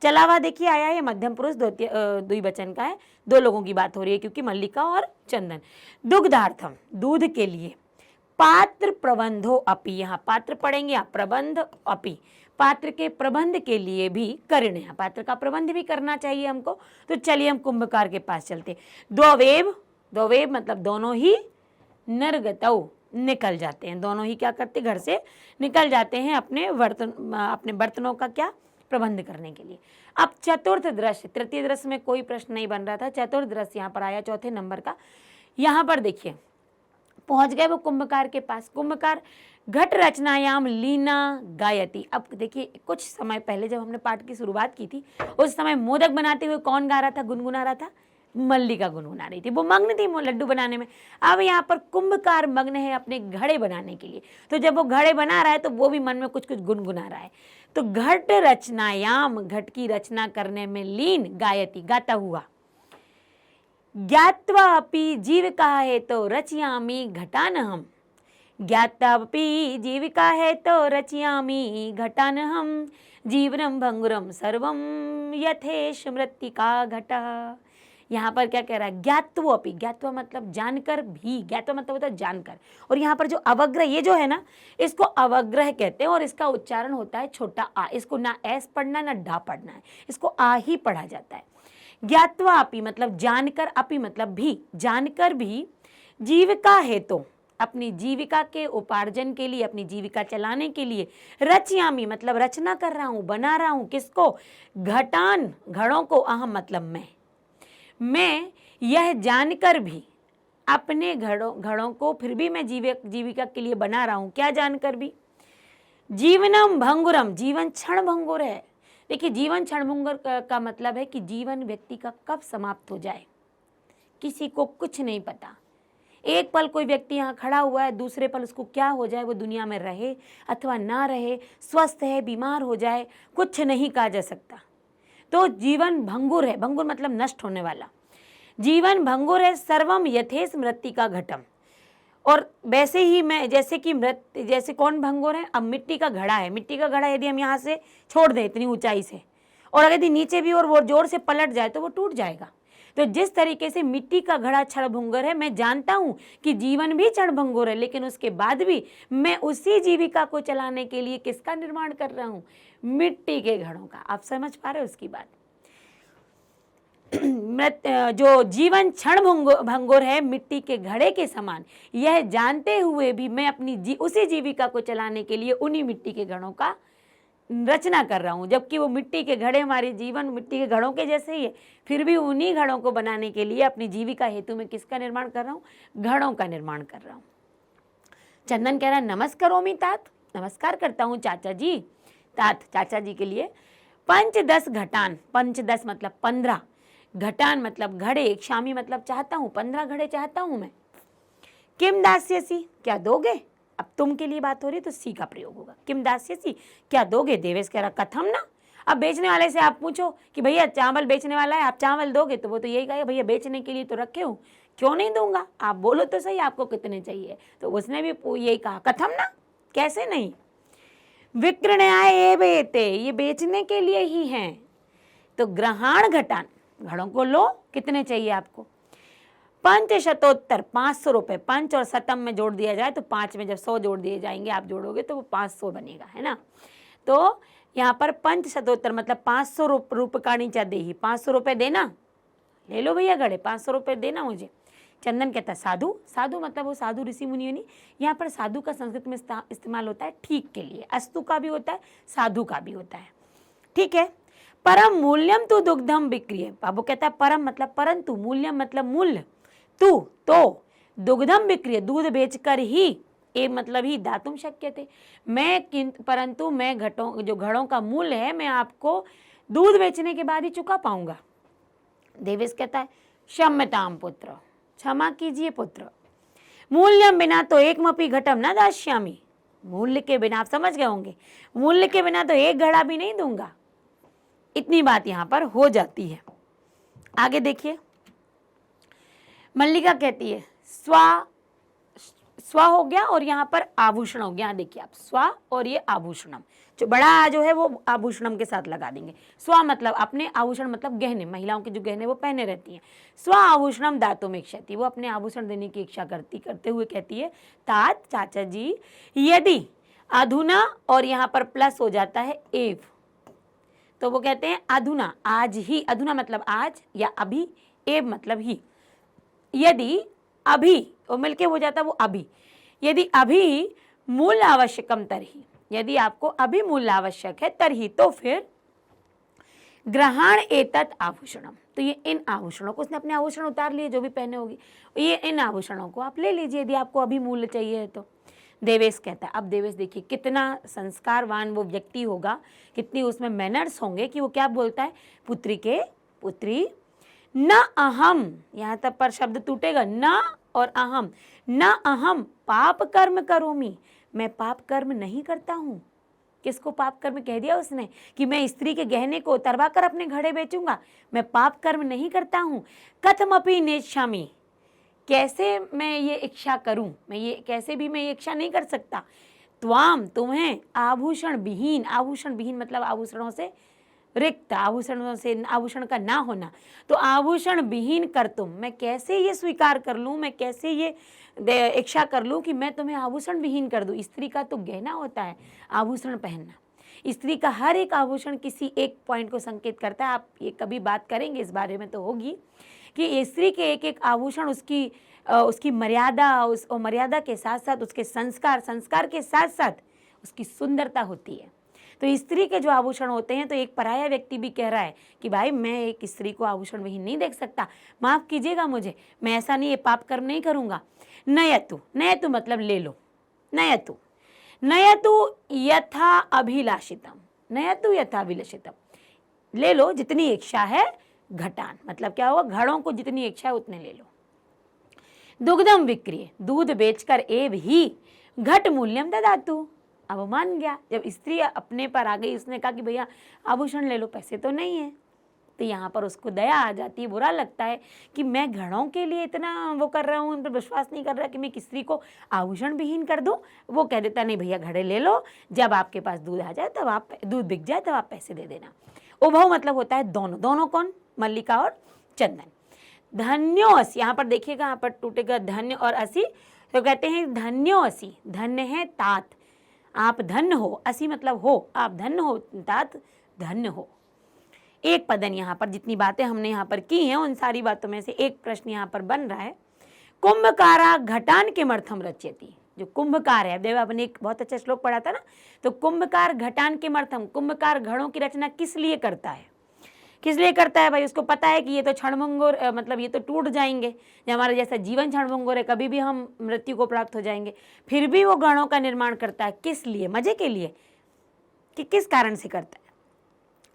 चलावा देखिए आया है, मध्यम पुरुष द्विवचन का है, 2 लोगों की बात हो रही है, क्योंकि मल्लिका और चंदन। दुग्धार्थम, दूध के लिए। पात्र प्रबंधो अपि, यहाँ पात्र पढ़ेंगे, यहाँ प्रबंध अपि, पात्र के प्रबंध के लिए भी करें, यहाँ पात्र का प्रबंध भी करना चाहिए हमको। तो चलिए हम कुंभकार के पास चलते। द्ववेव, द्ववेव मतलब दोनों ही, निर्गतौ निकल जाते हैं, दोनों ही क्या करते, घर से निकल जाते हैं अपने बर्तनों का क्या प्रबंध करने के लिए। अब चतुर्थ दृश्य, तृतीय दृश्य में कोई प्रश्न नहीं बन रहा था, चतुर्थ दृश्य यहाँ पर आया, 4थे नंबर का। यहाँ पर देखिए पहुंच गए वो कुंभकार के पास। कुंभकार घट रचनायाम लीना गायती। अब देखिए कुछ समय पहले जब हमने पाठ की शुरुआत की थी, उस समय मोदक बनाते हुए कौन गा रहा था, गुनगुना रहा था, मल्लिका गुनगुना रही थी, वो मग्न थी वो लड्डू बनाने में। अब यहाँ पर कुंभकार मग्न है अपने घड़े बनाने के लिए, तो जब वो घड़े बना रहा है तो वो भी मन में कुछ कुछ गुनगुना रहा है। तो घट रचनायाम, घट की रचना करने में लीन, गायति गाता हुआ, ज्ञात्वा अपि जीविका है तो रचयामि घटानहम, ज्ञात्वा अपि जीविका है तो रचयामि घटानहम, जीवनम भंगुरम सर्वम यथेश मृत्तिका घटा। यहाँ पर क्या कह रहा है, ज्ञात्व अपि, ज्ञात्व मतलब जानकर भी, ज्ञात्व मतलब होता है जानकर, और यहाँ पर जो अवग्रह ये जो है ना, इसको अवग्रह कहते हैं और इसका उच्चारण होता है छोटा आ, इसको ना एस पढ़ना ना डा पढ़ना है, इसको आ ही पढ़ा जाता है। ज्ञात्वा अपि मतलब जानकर, अपि मतलब भी, जानकर भी, जीविका है तो अपनी जीविका के उपार्जन के लिए, अपनी जीविका चलाने के लिए, रचयामि मतलब रचना कर रहा हूँ, बना रहा हूँ, किसको, घटान घड़ों को, अहम मतलब मैं यह जानकर भी अपने घड़ों को फिर भी मैं जीविका के लिए बना रहा हूँ, क्या जानकर भी, जीवनम भंगुरम, जीवन क्षण भंगुर है। देखिए जीवन क्षण भंगुर का मतलब है कि जीवन व्यक्ति का कब समाप्त हो जाए किसी को कुछ नहीं पता। एक पल कोई व्यक्ति यहाँ खड़ा हुआ है, दूसरे पल उसको क्या हो जाए, वो दुनिया में रहे अथवा ना रहे, स्वस्थ है बीमार हो जाए, कुछ नहीं कहा जा सकता। तो जीवन भंगुर है, भंगुर मतलब नष्ट होने वाला, जीवन भंगुर है, सर्वम यथेस मृत्तिका घटम। और वैसे ही मैं जैसे कौन भंगुर है, अब मिट्टी का घड़ा है, मिट्टी का घड़ा यदि हम यहाँ से छोड़ दें इतनी ऊंचाई से, और यदि नीचे भी और वो जोर से पलट जाए तो वो टूट जाएगा। तो जिस तरीके से मिट्टी का घड़ा क्षणभंगुर है, मैं जानता हूँ कि जीवन भी क्षणभंगुर है, लेकिन उसके बाद भी मैं उसी जीविका को चलाने के लिए किसका निर्माण कर रहा हूँ, मिट्टी के घड़ों का। आप समझ पा रहे हो उसकी बात। जो जीवन क्षण भंगुर है, मिट्टी के घड़े के समान, यह जानते हुए भी मैं अपनी उसी जीविका को चलाने के लिए उन्हीं मिट्टी के घड़ों का रचना कर रहा हूँ। जबकि वो मिट्टी के घड़े, हमारे जीवन मिट्टी के घड़ों के जैसे ही है, फिर भी उन्हीं घड़ों को बनाने के लिए अपनी जीविका हेतु में किसका निर्माण कर रहा हूँ, घड़ों का निर्माण कर रहा हूँ। चंदन कह रहा है नमस्कारोमि तात, नमस्कार करता हूँ चाचा जी, तात चाचा जी के लिए। 5-10 घटान, 5-10 मतलब 15, घटान मतलब घड़े, क्षामी मतलब चाहता हूँ, 15 घड़े चाहता हूँ मैं। किम दास्यसी, क्या दोगे, अब तुम के लिए बात हो रही तो सी का प्रयोग होगा, किम दास्यसी क्या दोगे। देवेश कह रहा कथम ना, अब बेचने वाले से आप पूछो कि भैया चावल बेचने वाला है, आप चावल दोगे, तो वो तो यही कहेगा भैया बेचने के लिए तो रखे हूँ, क्यों नहीं दूंगा, आप बोलो तो सही आपको कितने चाहिए। तो उसने भी यही कहा कथम ना, कैसे नहीं। विक्रणाय एव एते, ये बेचने के लिए ही हैं। तो ग्रहाण घटान, घड़ों को लो, कितने चाहिए आपको। 500 500 रुपये, 5 और शतम में जोड़ दिया जाए तो 5 में जब 100 जोड़ दिए जाएंगे, आप जोड़ोगे तो वो 500 बनेगा, है ना। तो यहाँ पर 500 मतलब 500 रुपये का नीचा दे ही, 500 रुपये देना, ले लो भैया घड़े, 500 रुपये देना मुझे। चंदन कहता है साधु, साधु मतलब वो साधु ऋषि मुनि नहीं, यहाँ पर साधु का संस्कृत में इस्तेमाल होता है ठीक के लिए, अस्तु का भी होता है, साधु का भी होता है, ठीक है। परम मूल्यम तु दुग्धम बिक्रिय, बाबू कहता है परम मतलब परंतु, मूल्यम मतलब मूल्य, तू तो दुग्धम बिक्रिय दूध बेचकर ही, ए मतलब ही दातुम शक्य थे, मैं परंतु मैं घड़ों का मूल्य है मैं आपको दूध बेचने के बाद ही चुका पाऊंगा। देवेश कहता है क्षम्यताम पुत्र, क्षमा कीजिए पुत्र, मूल्यम बिना तो एकमपि घटम न दास्यामि, मूल्य के बिना, आप समझ गए होंगे, मूल्य के बिना तो एक घड़ा भी नहीं दूंगा। इतनी बात यहाँ पर हो जाती है। आगे देखिए, मल्लिका कहती है स्व हो गया और यहाँ पर आभूषण हो गया। देखिए आप स्व और ये आभूषणम, जो बड़ा जो है वो आभूषणम के साथ लगा देंगे। स्व मतलब अपने, आभूषण मतलब गहने, महिलाओं के जो गहने वो पहने रहती हैं। स्व आभूषणम दातुम इच्छति, वो अपने आभूषण देने की इच्छा करते हुए कहती है तात चाचा जी, यदि अधुना और यहाँ पर प्लस हो जाता है एव, तो वो कहते हैं अधुना आज ही, अधुना मतलब आज या अभी, एव मतलब ही, यदि अभी वो मिलके हो जाता वो अभी, यदि अभी मूल आवश्यकम तरही, यदि आपको अभी मूल आवश्यक है तरही, तो फिर ग्रहण एतत् आभूषणम, तो ये इन आभूषणों को, उसने अपने आभूषण उतार लिए जो भी पहने होगी, ये इन आभूषणों को आप ले लीजिए यदि आपको अभी मूल्य चाहिए है तो। देवेश कहता है, अब देवेश देखिए कितना संस्कारवान वो व्यक्ति होगा, कितनी उसमें मैनर्स होंगे कि वो क्या बोलता है, पुत्री न अहम, यहाँ तक पर शब्द टूटेगा, न और अहम, न अहम पाप कर्म करोमि, मैं पाप कर्म नहीं करता हूँ। किसको पाप कर्म कह दिया उसने कि मैं स्त्री के गहने को उतरवा कर अपने घड़े बेचूंगा, मैं पाप कर्म नहीं करता हूँ। कथमपि नेच्छामि, कैसे मैं ये इच्छा करूं, मैं ये कैसे भी मैं ये इच्छा नहीं कर सकता। त्वाम, तुम्हें, आभूषण विहीन, आभूषण विहीन मतलब आभूषणों से रिक्त, आभूषणों से, आभूषण का ना होना, तो आभूषण विहीन कर तुम, मैं कैसे ये स्वीकार कर लूँ, मैं कैसे ये इच्छा कर लूँ कि मैं तुम्हें आभूषण विहीन कर दूँ। स्त्री का तो गहना होता है आभूषण पहनना, स्त्री का हर एक आभूषण किसी एक पॉइंट को संकेत करता है। आप ये कभी बात करेंगे इस बारे में तो होगी कि स्त्री के एक एक आभूषण उसकी मर्यादा, उस मर्यादा के साथ साथ उसके संस्कार के साथ साथ उसकी सुंदरता होती है। तो स्त्री के जो आभूषण होते हैं, तो एक पराया व्यक्ति भी कह रहा है कि भाई मैं एक स्त्री को आभूषण विहीन नहीं देख सकता, माफ कीजिएगा मुझे, मैं ऐसा नहीं, ये पाप कर्म नहीं करूंगा। नयतु, नयतु मतलब ले लो, नयतु, नयतु यथा अभिलाषितम, नयतु यथा अभिलाषितम, ले लो जितनी इच्छा है, घटान मतलब क्या होगा, घड़ों को जितनी इच्छा है उतने ले लो। दुग्धम विक्रिय, दूध बेचकर एव ही घट मूल्यम ददातु, अब मान गया, जब स्त्री अपने पर आ गई, उसने कहा कि भैया आभूषण ले लो, पैसे तो नहीं है, तो यहाँ पर उसको दया आ जाती है, बुरा लगता है कि मैं घड़ों के लिए इतना वो कर रहा हूँ, उन पर विश्वास नहीं कर रहा कि मैं किस स्त्री को आभूषण विहीन कर दूँ। वो कह देता नहीं भैया घड़े ले लो, जब आपके पास दूध आ जाए तब आप, दूध बिक जाए तब आप पैसे दे देना। उभव मतलब होता है दोनों, दोनों कौन, मल्लिका और चंदन। धन्यो असी, यहाँ पर देखिएगा, यहाँ पर टूटेगा धन्य और असी, तो कहते हैं धन्यो असी, धन्य है तात, आप धन्य हो, असी मतलब हो, आप धन्य हो, तात धन्य हो। एक पदन, यहाँ पर जितनी बातें हमने यहाँ पर की हैं उन सारी बातों में से एक प्रश्न यहाँ पर बन रहा है, कुंभकारा घटान किमर्थम रचयति, जो कुंभकार है, देव आपने एक बहुत अच्छा श्लोक पढ़ा था ना, तो कुंभकार घटान किमर्थम, कुंभकार घड़ों की रचना किस लिए करता है, किस लिए करता है भाई, उसको पता है कि ये तो क्षणभंगुर, मतलब ये तो टूट जाएंगे, हमारा जैसा जीवन क्षणभंगुर है, कभी भी हम मृत्यु को प्राप्त हो जाएंगे, फिर भी वो गणों का निर्माण करता है, किस लिए, मजे के लिए, कि किस कारण से करता है,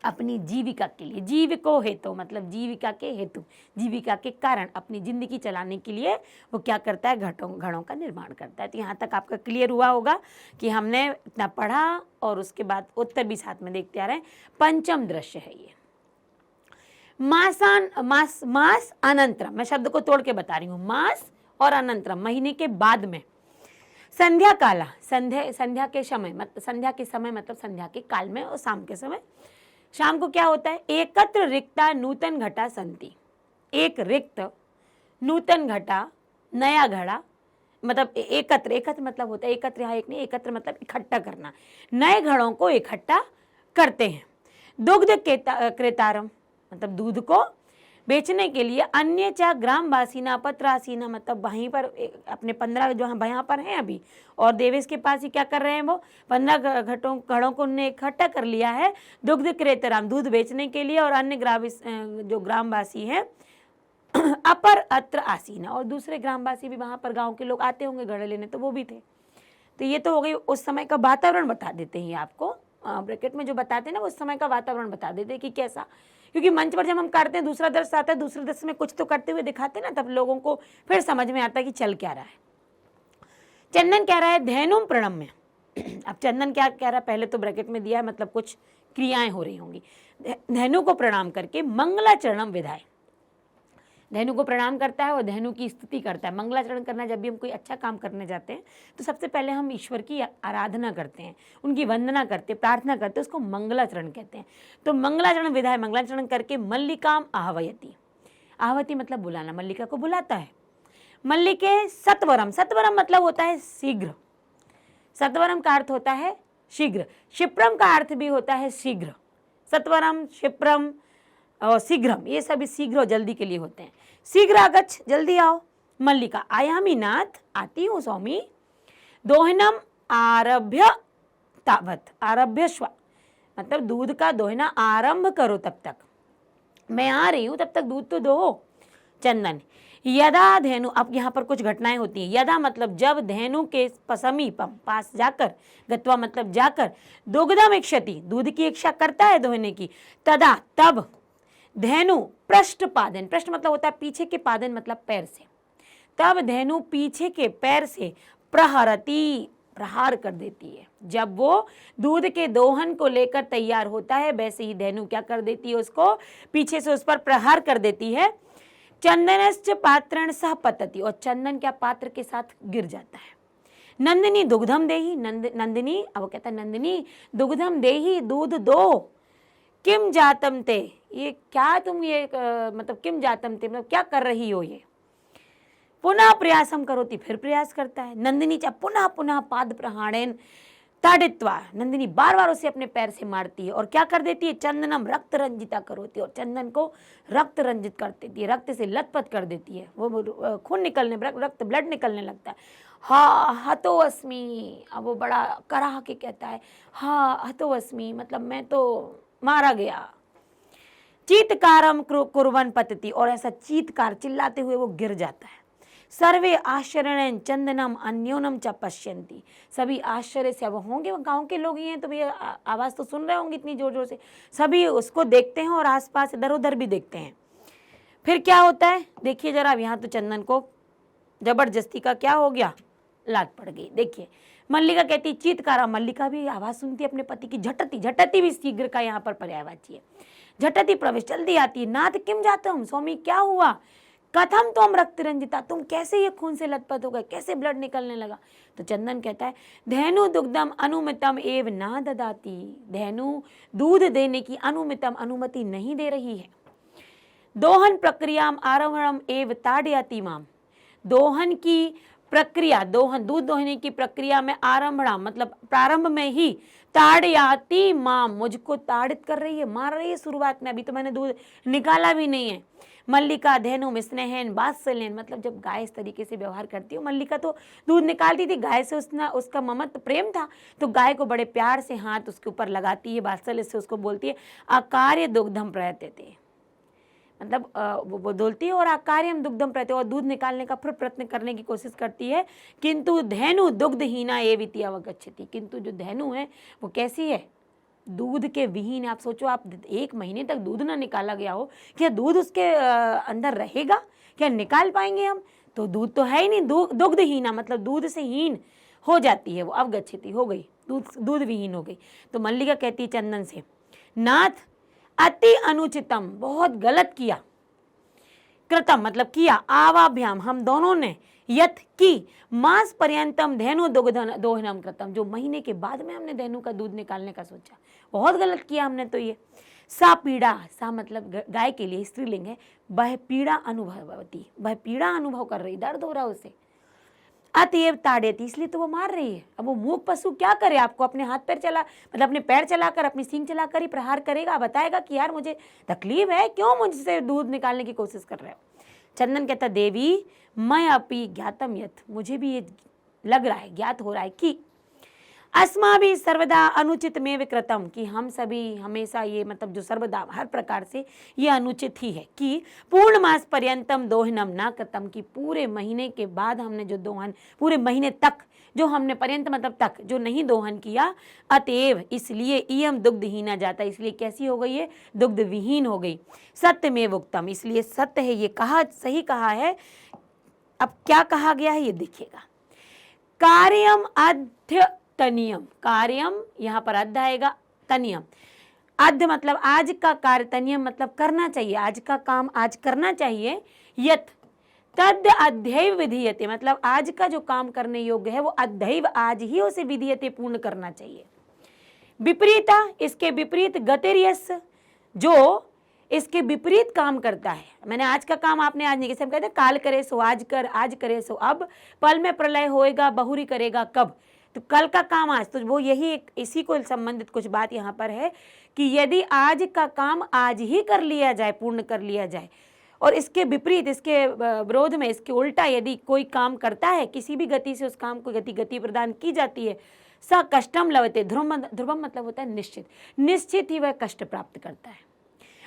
अपनी जीविका के लिए, जीविको हेतु मतलब जीविका के हेतु, जीविका के कारण, अपनी जिंदगी चलाने के लिए वो क्या करता है, घड़ों का निर्माण करता है। तो यहाँ तक आपका क्लियर हुआ होगा कि हमने इतना पढ़ा और उसके बाद उत्तर भी साथ में देखते आ रहे हैं। पंचम दृश्य है ये, मास अनंतरम, मैं शब्द को तोड़ के बता रही हूँ, मास और अनंतरम महीने के बाद में, संध्या काला, संध्या के समय मतलब संध्या के समय मतलब संध्या के काल में और शाम के समय, शाम को क्या होता है, एकत्र रिक्ता नूतन घटा संति, एक रिक्त नूतन घटा, नया घड़ा, मतलब एकत्र मतलब होता है, एकत्र यहाँ एक नहीं, एकत्र मतलब इकट्ठा करना, नए घड़ों को इकट्ठा करते हैं। दुग्ध क्रेतारम मतलब दूध को बेचने के लिए, अन्य चा ग्रामवासीना पत्रासीना मतलब वहीं पर अपने 15 जो यहाँ पर हैं अभी, और देवेश के पास ही क्या कर रहे हैं, वो 15 घड़ों को उन्हें इकट्ठा कर लिया है, दुग्ध क्रेतराम दूध बेचने के लिए, और अन्य जो ग्रामवासी हैं अपर अत्र आसीना, और दूसरे ग्रामवासी भी वहाँ पर गाँव के लोग आते होंगे घड़े लेने, तो वो भी थे। तो ये तो हो गई उस समय का वातावरण बता देते हैं आपको, ब्रैकेट में जो बताते हैं ना, उस समय का वातावरण बता देते हैं कि कैसा, क्योंकि मंच पर जब हम करते हैं दूसरा दृश्य आता है, दूसरे दृश्य में कुछ तो करते हुए दिखाते हैं ना, तब लोगों को फिर समझ में आता है कि चल क्या रहा है। चंदन कह रहा है धैनुम प्रणम्य, अब चंदन क्या कह रहा है, पहले तो ब्रैकेट में दिया है, मतलब कुछ क्रियाएं हो रही होंगी, धैनु को प्रणाम करके मंगलाचरणम विधाय, धैनु को प्रणाम करता है और धैनु की स्तुति करता है। मंगलाचरण करना, जब भी हम कोई अच्छा काम करने जाते हैं तो सबसे पहले हम ईश्वर की आराधना करते हैं, उनकी वंदना करते हैं, प्रार्थना करते हैं, उसको मंगलाचरण कहते हैं। तो मंगलाचरण विधाय, मंगलाचरण करके मल्लिकाम आहवयति, आहवती मतलब बुलाना, मल्लिका को बुलाता है। मल्लिके सत्वरम, सत्वरम मतलब होता है शीघ्र, सत्वरम का अर्थ होता है शीघ्र, क्षिप्रम का अर्थ भी होता है शीघ्र, सत्वरम, क्षिप्रम और शीघ्रम, ये सभी शीघ्र जल्दी के लिए होते हैं। शीघ्र आगच्छ, जल्दी आओ। मल्लिका, आयामी नाथ, आती हूँ स्वामी। दोहनम आरभ्य तावत, आरभ्यस्व मतलब दूध का दोहना आरंभ करो तब तक, मैं आ रही हूँ तब तक दूध तो दो। चंदन, यदा धेनु, अब यहाँ पर कुछ घटनाएं होती हैं। यदा मतलब जब, धेनु के समीपम पास जाकर, गत्वा मतलब जाकर, दुग्धम इक्षति दूध की इच्छा करता है दोहने की, तदा तब, धेनु पृष्ठपादन, पृष्ठ मतलब होता है पीछे के, पादन मतलब पैर से, तब धेनु पीछे के पैर से प्रहरती, प्रहार कर देती है। जब वो दूध के दोहन को लेकर तैयार होता है, वैसे ही धेनु क्या कर देती है, उसको पीछे से उस पर प्रहार कर देती है। चंदनश्च पात्रण सह पतति, और चंदन क्या पात्र के साथ गिर जाता है। नंदिनी दुग्धम देही, नंदिनी, अब वो कहता है नंदिनी दुग्धम देही, दूध दो। किम जातम ते, ये क्या तुम ये मतलब किम जातम ते मतलब क्या कर रही हो ये। पुनः प्रयासम करोति, फिर प्रयास करता है। नंदिनी चा पुनः पुनः पाद प्रहाणेन ताड़ित्वा, नंदिनी बार बार उसे अपने पैर से मारती है और क्या कर देती है, चंदनम रक्त रंजिता करोती, और चंदन को रक्त रंजित कर देती है, रक्त से लथपथ कर देती है, वो खून निकलने, रक्त ब्लड निकलने लगता है। हा हतो अस्मि, अब वो बड़ा कराह के कहता है हा हतो अस्मि, मतलब मैं तो मारा गया। चीतकारम कुर्वन पतति, और ऐसा चीतकार चिल्लाते हुए वो गिर जाता है। सर्वे आश्चर्येण चंदनम अन्योनम च पश्यन्ति, सभी आश्चर्य से, अब होंगे गांव के लोग ही हैं तो भैया आवाज़ तो सुन रहे होंगे इतनी जोर जोर से, सभी उसको देखते हैं और आसपास इधर उधर भी देखते हैं। फिर क्या होता है देखिए जरा, यहाँ तो चंदन को जबरदस्ती का क्या हो गया, लात पड़ गई। देखिए मल्लिका कहती चीतकारा, मल्लिका भी आवाज़ सुनती है अपने पति की, झटती, झटती भी शीघ्र का यहाँ पर पर्यायवाची है, झटती प्रवेश जल्दी आती है। नाथ किम जातम, स्वामी क्या हुआ, कथम तो हम रक्त रंजिता, तुम कैसे ये खून से लथपथ हो गए, कैसे ब्लड निकलने लगा। तो चंदन कहता है धेनु दुग्धम अनुमितम एव ना ददाती, धेनु दूध देने की अनुमितम अनुमति नहीं दे रही है। दोहन प्रक्रियाम आरम्भम एव ताड़यति माम, दोहन की प्रक्रिया, दोहन दूध दोहने की प्रक्रिया में आरंभणा मतलब प्रारंभ में ही ताड़याति माम, मुझको ताड़ित कर रही है, मार रही है शुरुआत में, अभी तो मैंने दूध निकाला भी नहीं है। मल्लिका धेनु स्नेहन वात्सल्यन, मतलब जब गाय इस तरीके से व्यवहार करती है, मल्लिका तो दूध निकालती थी, गाय से उसका ममत्व प्रेम था, तो गाय को बड़े प्यार से हाथ उसके ऊपर लगाती है, वात्सल्य से उसको बोलती है अकार्य दुग्धम प्रयते, मतलब वो बोलती है और अकार्यम दुग्धम प्रयते, और दूध निकालने का फिर प्रयत्न करने की कोशिश करती है। किंतु धेनु दुग्धहीना एविति अवगच्छति, किंतु जो धेनु है वो कैसी है, दूध के विहीन। आप सोचो, आप 1 महीने तक दूध ना निकाला गया हो, क्या दूध उसके अंदर रहेगा, क्या निकाल पाएंगे हम, तो दूध तो है ही नहीं, दुग्धहीना मतलब दूध से हीन हो जाती है वो, अवगच्छति हो गई, दूध विहीन हो गई। तो मल्लिका कहती चंदन से नाथ अति अनुचितम, बहुत गलत किया, कृतम मतलब किया, आवाभ्याम हम दोनों ने, यथ की मास पर्यंतम धेनु दोहनम कृतम, जो महीने के बाद में हमने धेनु का दूध निकालने का सोचा, बहुत गलत किया हमने तो ये। सा पीड़ा, सा मतलब गाय के लिए स्त्रीलिंग है, वह पीड़ा अनुभवती, वह पीड़ा अनुभव कर रही, दर्द हो रहा है उसे। अतएव ताड़यति, इसलिए तो वो मार रही है। अब वो मूक पशु क्या करे, आपको अपने हाथ पैर चला मतलब अपने पैर चलाकर, अपनी सींग चलाकर ही प्रहार करेगा, बताएगा कि यार मुझे तकलीफ है, क्यों मुझसे दूध निकालने की कोशिश कर रहे हो। चंदन कहता देवी मैं अपि ज्ञातम यथ, मुझे भी ये लग रहा है, ज्ञात हो रहा है कि अस्माभि सर्वदा अनुचित में विकृतम, कि हम सभी हमेशा ये मतलब जो सर्वदा हर प्रकार से ये अनुचित ही है कि पूर्ण मास पर्यंतम दोहनम ना कृतम, कि पूरे महीने के बाद हमने जो दोहन, पूरे महीने तक जो हमने पर्यंत मतलब तक जो नहीं दोहन किया, अतएव इसलिए इयम दुग्धहीना जाता, इसलिए कैसी हो गई है, दुग्ध विहीन हो गई। सत्य में उक्तम, इसलिए सत्य है ये कहा, सही कहा है। अब क्या कहा गया है ये देखिएगा, कार्यम अध्य तनियम, कार्यम यहाँ पर अध्य आएगा, तनियम अध्य मतलब आज का कार्य, तनियम मतलब करना चाहिए, आज का काम आज करना चाहिए। यत तद अध्ययव विधीयते, मतलब आज का जो काम करने योग्य है वो अध्ययव आज ही उसे विधीयते पूर्ण करना चाहिए। विपरीता, इसके विपरीत गतिर्यस, जो इसके विपरीत काम करता है, मैंने आज का काम आपने आज नहीं, जैसे हम कहते हैं काल करे सो आज कर, आज करे सो अब, पल में प्रलय होएगा बहुरी करेगा कब, तो कल का काम आज, तो वो यही इसी को संबंधित कुछ बात यहाँ पर है कि यदि आज का काम आज ही कर लिया जाए, पूर्ण कर लिया जाए, और इसके विपरीत, इसके विरोध में, इसके उल्टा यदि कोई काम करता है, किसी भी गति से उस काम को गति प्रदान की जाती है, स कष्टम लवते, ध्रुवम मतलब होता है निश्चित, निश्चित ही वह कष्ट प्राप्त करता है।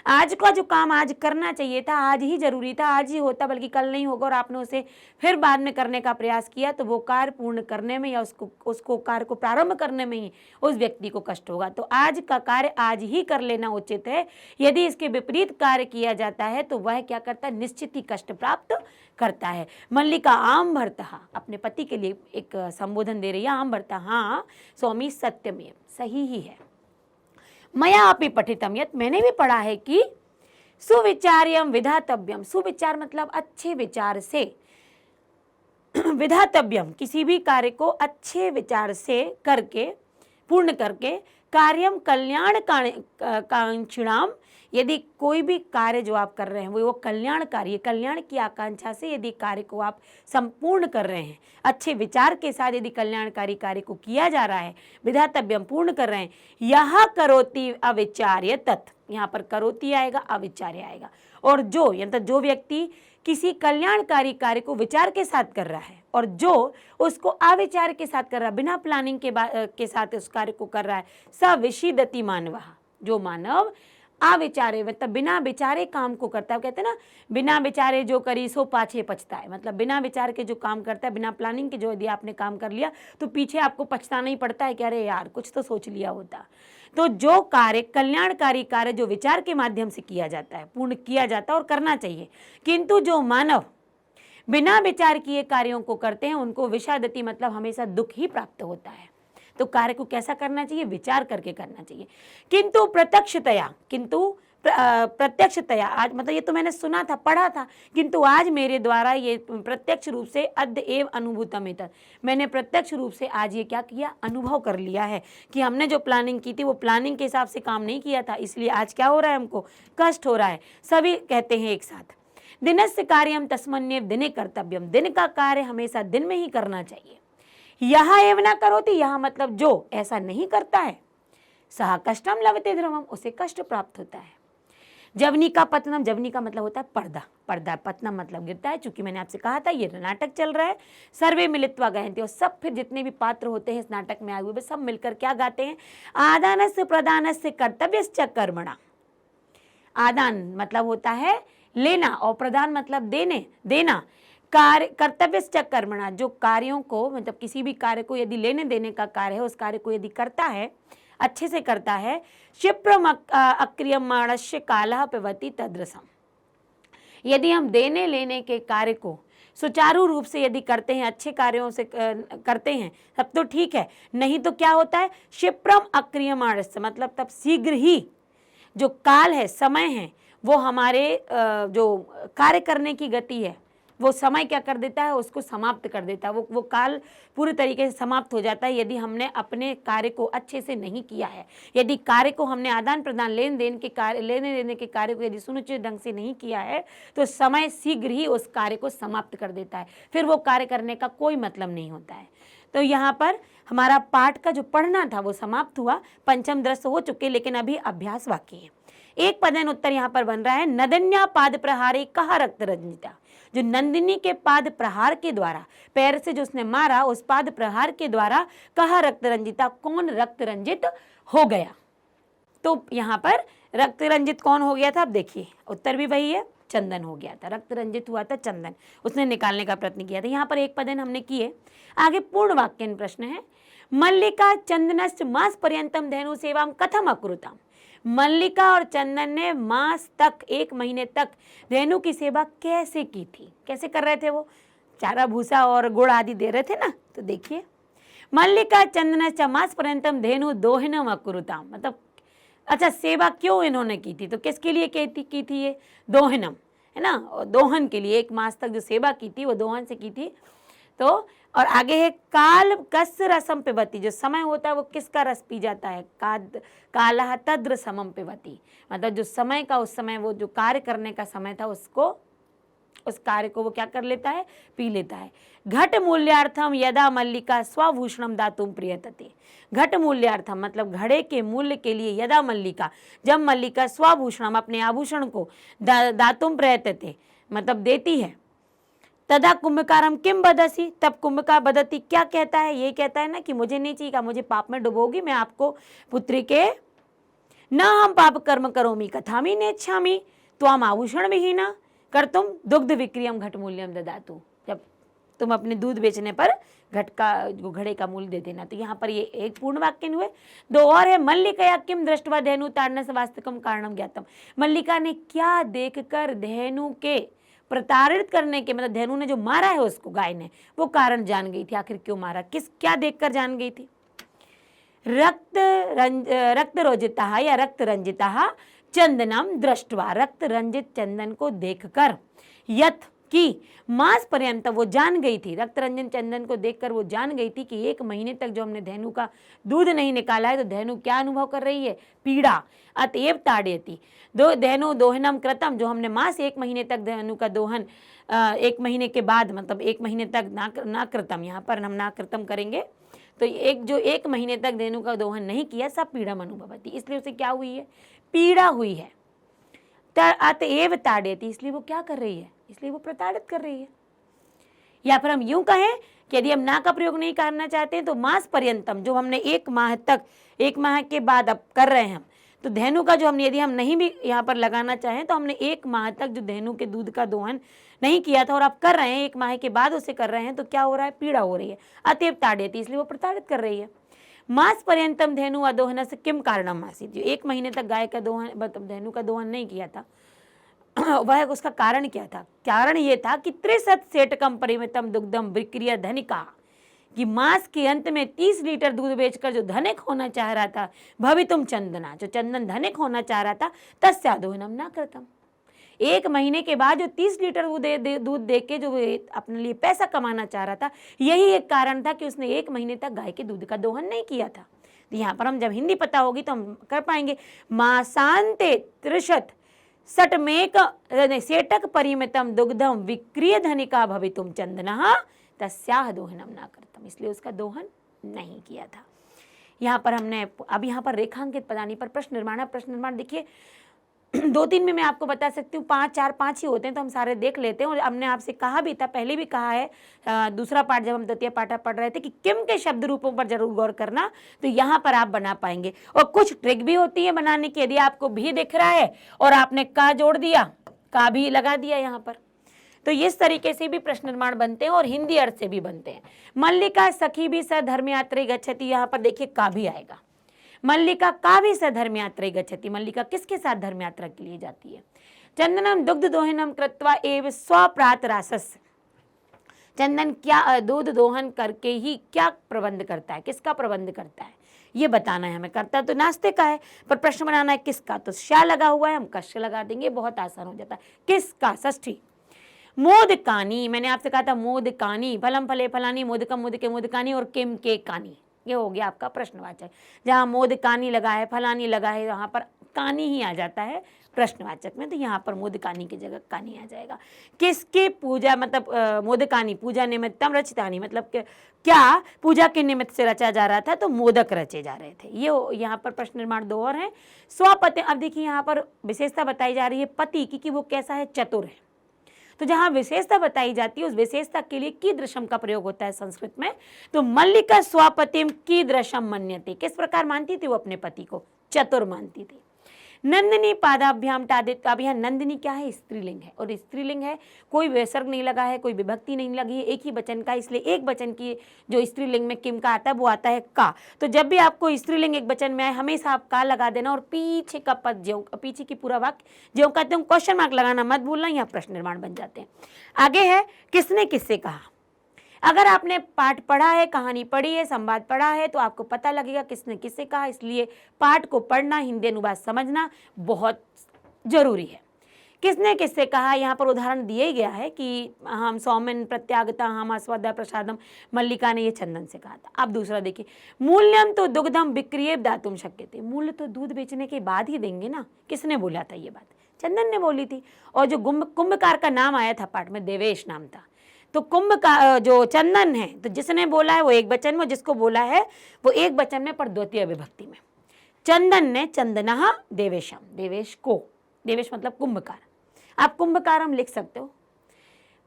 आज का जो काम आज करना चाहिए था, आज ही जरूरी था, आज ही होता बल्कि कल नहीं होगा, और आपने उसे फिर बाद में करने का प्रयास किया तो वो कार्य पूर्ण करने में या उसको कार्य को प्रारंभ करने में ही उस व्यक्ति को कष्ट होगा। तो आज का कार्य आज ही कर लेना उचित है। यदि इसके विपरीत कार्य किया जाता है तो वह क्या करता है, निश्चित ही कष्ट प्राप्त करता है। मल्लिका आम भरता, अपने पति के लिए एक संबोधन दे रही है, आम भरता, हाँ स्वामी सत्यमेव, सही ही है। मया अपि पठितम यत्, मैंने भी पढ़ा है कि सुविचार्यम विधातव्यम, सुविचार मतलब अच्छे विचार से, विधातव्यम किसी भी कार्य को अच्छे विचार से करके पूर्ण करके, कार्यम कल्याण कांक्षिणाम, यदि कोई भी कार्य जो आप कर रहे हैं वो कल्याणकारी है, कल्याण की आकांक्षा से यदि कार्य को आप संपूर्ण कर रहे हैं, अच्छे विचार के साथ यदि कल्याणकारी कार्य को किया जा रहा है, विधातव्यम पूर्ण कर रहे हैं, यह करोति अविचार्य तत्, यहाँ पर करोति आएगा, अविचार्य आएगा। और जो जो व्यक्ति किसी कल्याणकारी कार्य को विचार के साथ कर रहा है और जो उसको अविचार के साथ कर रहा है, बिना प्लानिंग के साथ उस कार्य को कर रहा है, स विषीदति मानव, जो मानव अविचारे मतलब बिना विचारे काम को करता है, कहते हैं ना बिना विचारे जो करी सो पाछे पछता है, मतलब बिना विचार के जो काम करता है, बिना प्लानिंग के जो यदि आपने काम कर लिया तो पीछे आपको पछताना ही पड़ता है कि अरे यार कुछ तो सोच लिया होता। तो जो कार्य कल्याणकारी कार्य जो विचार के माध्यम से किया जाता है, पूर्ण किया जाता है और करना चाहिए, किंतु जो मानव बिना विचार किए कार्यों को करते हैं उनको विषादति मतलब हमेशा दुख ही प्राप्त होता है। तो कार्य को कैसा करना चाहिए, विचार करके करना चाहिए। किंतु प्रत्यक्षतया आज मतलब ये तो मैंने सुना था, पढ़ा था, किंतु आज मेरे द्वारा ये प्रत्यक्ष रूप से अद्य एव अनुभूतम एतत्, मैंने प्रत्यक्ष रूप से आज ये क्या किया, अनुभव कर लिया है कि हमने जो प्लानिंग की थी वो प्लानिंग के हिसाब से काम नहीं किया था, इसलिए आज क्या हो रहा है, हमको कष्ट हो रहा है। सभी कहते हैं एक साथ, दिनस्य कार्यम तस्मन्येव दिने कर्तव्यम, दिन का कार्य हमेशा दिन में ही करना चाहिए। यह एव न करोति, यह मतलब जो ऐसा नहीं करता है, सह कष्टम लभते ध्रुवम, उसे कष्ट प्राप्त होता है। जवनी का पतनम, जवनी का मतलब होता है पर्दा, पर्दा पतनम मतलब गिरता है। चूंकि मैंने आपसे कहा था ये नाटक चल रहा है, सर्वे मिलित्वा गायन्ति, और सब फिर जितने भी पात्र होते हैं इस नाटक में आए हुए सब मिलकर क्या गाते हैं, आदानस्य प्रदानस्य कर्तव्यश्च कर्मणा। आदान मतलब होता है लेना और प्रदान मतलब देना। कार्य कर्तव्यश्च कर्मणा, जो कार्यों को मतलब किसी भी कार्य को यदि लेने देने का कार्य है, उस कार्य को यदि करता है, अच्छे से करता है, क्षिप्रम अक्रियमाणस्य कालः पिबति तद्रसम, यदि हम देने लेने के कार्य को सुचारू रूप से यदि करते हैं, अच्छे कार्यों से करते हैं तब तो ठीक है, नहीं तो क्या होता है, क्षिप्रम अक्रियमाणस्य मतलब तब शीघ्र ही जो काल है, समय है, वो हमारे जो कार्य करने की गति है वो समय क्या कर देता है, उसको समाप्त कर देता है। वो काल पूरी तरीके से समाप्त हो जाता है यदि हमने अपने कार्य को अच्छे से नहीं किया है। यदि कार्य को हमने आदान प्रदान लेने देने के कार्य को यदि सुनिश्चित ढंग से नहीं किया है तो समय शीघ्र ही उस कार्य को समाप्त कर देता है, फिर वो कार्य करने का कोई मतलब नहीं होता है। तो यहाँ पर हमारा पाठ का जो पढ़ना था वो समाप्त हुआ, पंचम दृश्य हो चुके, लेकिन अभी अभ्यास बाकी है। एक पदन उत्तर यहाँ पर बन रहा है, नदन्या पाद प्रहारे कहा रक्त रंजिता, जो नंदिनी के पाद प्रहार के द्वारा, पैर से जो उसने मारा उस पाद प्रहार के द्वारा कहा रक्त रंजिता, कौन रक्त रंजित हो गया। तो यहाँ पर रक्त रंजित कौन हो गया था, अब देखिए उत्तर भी वही है, चंदन हो गया था, रक्त रंजित हुआ था चंदन, उसने निकालने का प्रयत्न किया था। यहाँ पर एक पदन हमने किए, आगे पूर्ण वाक्य प्रश्न है, मल्लिका चंदनश्च मास पर्यंतम धेनु सेवाम कथम अकुरुताम, मल्लिका और चंदन ने मास तक, एक महीने तक धेनु की सेवा कैसे की थी, कैसे कर रहे थे, वो चारा भूसा और गुड़ आदि दे रहे थे ना। तो देखिए, मल्लिका चंदनश्च मास पर्यंतम धेनु दोहिनम अकुरुताम, मतलब अच्छा सेवा क्यों इन्होंने की थी, तो किसके लिए की थी ये, दोहनम है ना, और दोहन के लिए 1 मास तक जो सेवा की थी वो दोहन से की थी। तो और आगे है काल कस रसम पिबती, जो समय होता है वो किसका रस पी जाता है, कालः तद्र समम पिबती, मतलब जो समय का उस समय वो जो कार्य करने का समय था उसको, उस कार्य को वो क्या कर लेता है, पी लेता है। घट मूल्यार्थम यदा मल्लिका स्वभूषणम दातुम प्रियतते, घट मूल्यार्थम मतलब घड़े के मूल्य के लिए, यदा मल्लिका जब मल्लिका स्वभूषणम अपने आभूषण को दातुम प्रयतते मतलब देती है, तदा कुंभकारम किम बदसी, तब कुंभकार बदती क्या कहता है, ये कहता है ना कि मुझे नहीं चाहिए, मुझे पाप में डुबोगी, मैं आपको पुत्री के न हम पाप कर्म करोमि कथामि नेच्छामि त्वाम आभूषण विहीना कर तुम दुग्ध विक्रियम घट मूल्यम ददातु। जब तुम अपने दूध बेचने पर घड़े का मूल्य दे देना। तो यहाँ पर ये एक पूर्ण वाक्य हुए। दो और है, मल्लिकया किम दृष्ट्वा धेनु ताड़नस्य वास्तविकम कारणम ज्ञातम। मल्लिका ने क्या देखकर धेनु के प्रताड़ित करने के, मतलब धेनु ने जो मारा है उसको, गाय ने, वो कारण जान गई थी। आखिर क्यों मारा, क्या देखकर जान गई थी? रक्त रोजिता या रक्त रंजिता चंदनम दृष्ट्वा, रक्त रंजित चंदन को देखकर, यथ कि मास पर्यंत, वो जान गई थी, रक्त रंजन चंदन को देखकर वो जान गई थी कि 1 महीने तक जो हमने धेनु का दूध नहीं निकाला है तो धेनु क्या अनुभव कर रही है? पीड़ा। अतएव ताड़यति धेनु दोहनम कृतम, जो हमने मास 1 महीने तक धेनु का दोहन 1 महीने के बाद, मतलब 1 महीने तक ना कृतम, यहाँ पर हम ना कृतम करेंगे तो जो 1 महीने तक धेनु का दोहन नहीं किया, सब पीड़ा अनुभवती, इसलिए उसे क्या हुई है? पीड़ा हुई है। अतएव ताड़यति, इसलिए वो क्या कर रही है? इसलिए वो प्रताड़ित कर रही है। या फिर हम यूं कहें कि यदि हम ना का प्रयोग नहीं करना चाहते तो मास पर्यंतम, जो हमने 1 माह तक, 1 माह के बाद अब कर रहे हैं हम, तो धेनु का जो हमने, यदि हम नहीं भी यहाँ पर लगाना चाहें तो हमने 1 माह तक जो धेनु के दूध का दोहन नहीं किया था और आप कर रहे हैं, 1 माह के बाद उसे कर रहे हैं, तो क्या हो रहा है? पीड़ा हो रही है। अतएव ताड़यति, इसलिए वो प्रताड़ित कर रही है। मास पर्यंतम धेनु अदोहन से किम कारणम आसीत, जो 1 महीने तक गाय का दोहन, मतलब धेनु का दोहन नहीं किया था, वह उसका कारण क्या था? कारण ये था कि 63 सेटकम परिमितम दुग्धम विक्रिय धनिका, कि मास के अंत में 30 लीटर दूध बेचकर जो धनिक होना चाह रहा था, भवितुम चंदना, जो चंदन धनिक होना चाह रहा था, तस्या दोहनम ना कृतम। 1 महीने के बाद जो 30 लीटर दूध दे के जो अपने लिए पैसा कमाना चाह रहा था, यही एक कारण था कि उसने 1 महीने तक गाय के दूध का दोहन नहीं किया था। तो यहाँ पर हम जब हिंदी पता होगी तो हम कर पाएंगे। मासांते 63 सेटक परिमितम दुग्धम विक्रिय धनिका भवितुम चंदनः तस्याह दोहनम ना करतम, इसलिए उसका दोहन नहीं किया था। यहाँ पर हमने अब यहाँ पर रेखांकित पदानी पर प्रश्न निर्माण है। प्रश्न निर्माण देखिए 2-3 में मैं आपको बता सकती हूँ, 5, 4, 5 ही होते हैं तो हम सारे देख लेते हैं। और हमने आपसे कहा भी था, पहले भी कहा है, दूसरा पाठ जब हम द्वितीय पाठ पढ़ रहे थे कि किम के शब्द रूपों पर जरूर गौर करना, तो यहाँ पर आप बना पाएंगे। और कुछ ट्रिक भी होती है बनाने की। यदि आपको भी दिख रहा है और आपने का जोड़ दिया, का भी लगा दिया यहाँ पर, तो इस तरीके से भी प्रश्न निर्माण बनते हैं और हिंदी अर्थ से भी बनते हैं। मल्लिका सखी भी स धर्मयात्रे गच्छति, यहाँ पर देखिए का भी आएगा। मल्लिका का भी स धर्मयात्रे गच्छति, मल्लिका किसके साथ धर्म यात्रा के लिए जाती है? चंदनम दुग्ध दोहनम कृत्वा एव स्वप्रात रासस, चंदन क्या दूध दोहन करके ही क्या प्रबंध करता है, किसका प्रबंध करता है, ये बताना है हमें। करता तो नाश्ते का है, पर प्रश्न बनाना है किसका, तो शा लगा हुआ है, हम कश्य लगा देंगे, बहुत आसान हो जाता है। किसका? षष्ठी। मोदकानी, मैंने आपसे कहा था मोदकानी, फलम फले फलानी, मोदकम मोदके मोदकानी और किम के कानी, ये हो गया आपका प्रश्नवाचक। जहाँ मोदकानी लगा है, फलानी लगा है, यहाँ पर कानी ही आ जाता है प्रश्नवाचक में, तो यहाँ पर मोदकानी की जगह कानी आ जाएगा। किसके पूजा, मतलब मोदकानी पूजा निमित्तम रचितानी, मतलब क्या पूजा के निमित्त से रचा जा रहा था, तो मोदक रचे जा रहे थे। ये यहाँ पर प्रश्न निर्माण 2 और है। स्वपति, अब देखिए यहाँ पर विशेषता बताई जा रही है पति की, कि वो कैसा है? चतुर है। तो जहां विशेषता बताई जाती है उस विशेषता के लिए कीदृशम का प्रयोग होता है संस्कृत में। तो मल्लिका स्वपतिम कीदृशम मन्यते, किस प्रकार मानती थी वो अपने पति को? चतुर मानती थी। नंदिनी पादाभ्याम टादित, अब यहाँ नंदिनी क्या है? स्त्रीलिंग है, और स्त्रीलिंग है, कोई विसर्ग नहीं लगा है, कोई विभक्ति नहीं लगी है, एक ही वचन का, इसलिए एक वचन की जो स्त्रीलिंग में किम का आता है वो आता है का। तो जब भी आपको स्त्रीलिंग एक वचन में आए, हमेशा आप का लगा देना और पीछे का पद, जो पीछे की पूरा वाक्य जो कहते हैं क्वेश्चन मार्क लगाना मत भूलना, यहाँ प्रश्न निर्माण बन जाते हैं। आगे है किसने किससे कहा। अगर आपने पाठ पढ़ा है, कहानी पढ़ी है, संवाद पढ़ा है, तो आपको पता लगेगा किसने किससे कहा। इसलिए पाठ को पढ़ना, हिंदी अनुवाद समझना बहुत जरूरी है। किसने किससे कहा, यहाँ पर उदाहरण दिया ही गया है कि हम सौमिन प्रत्यागता हम अस्वदा प्रसादम, मल्लिका ने ये चंदन से कहा था। अब दूसरा देखिए, मूल्यम तो दुग्धम विक्रिय दातुम शक्यते, मूल्य तो दूध बेचने के बाद ही देंगे ना। किसने बोला था ये बात? चंदन ने बोली थी। और जो कुंभकार का नाम आया था पाठ में, देवेश नाम था। तो कुंभ का जो चंदन है, तो जिसने बोला है वो एक वचन में, जिसको बोला है वो एक वचन में पर द्वितीय विभक्ति में। चंदन ने चंदनः देवेशम, देवेश को, देवेश मतलब कुंभकार। आप कुंभकार हम लिख सकते हो।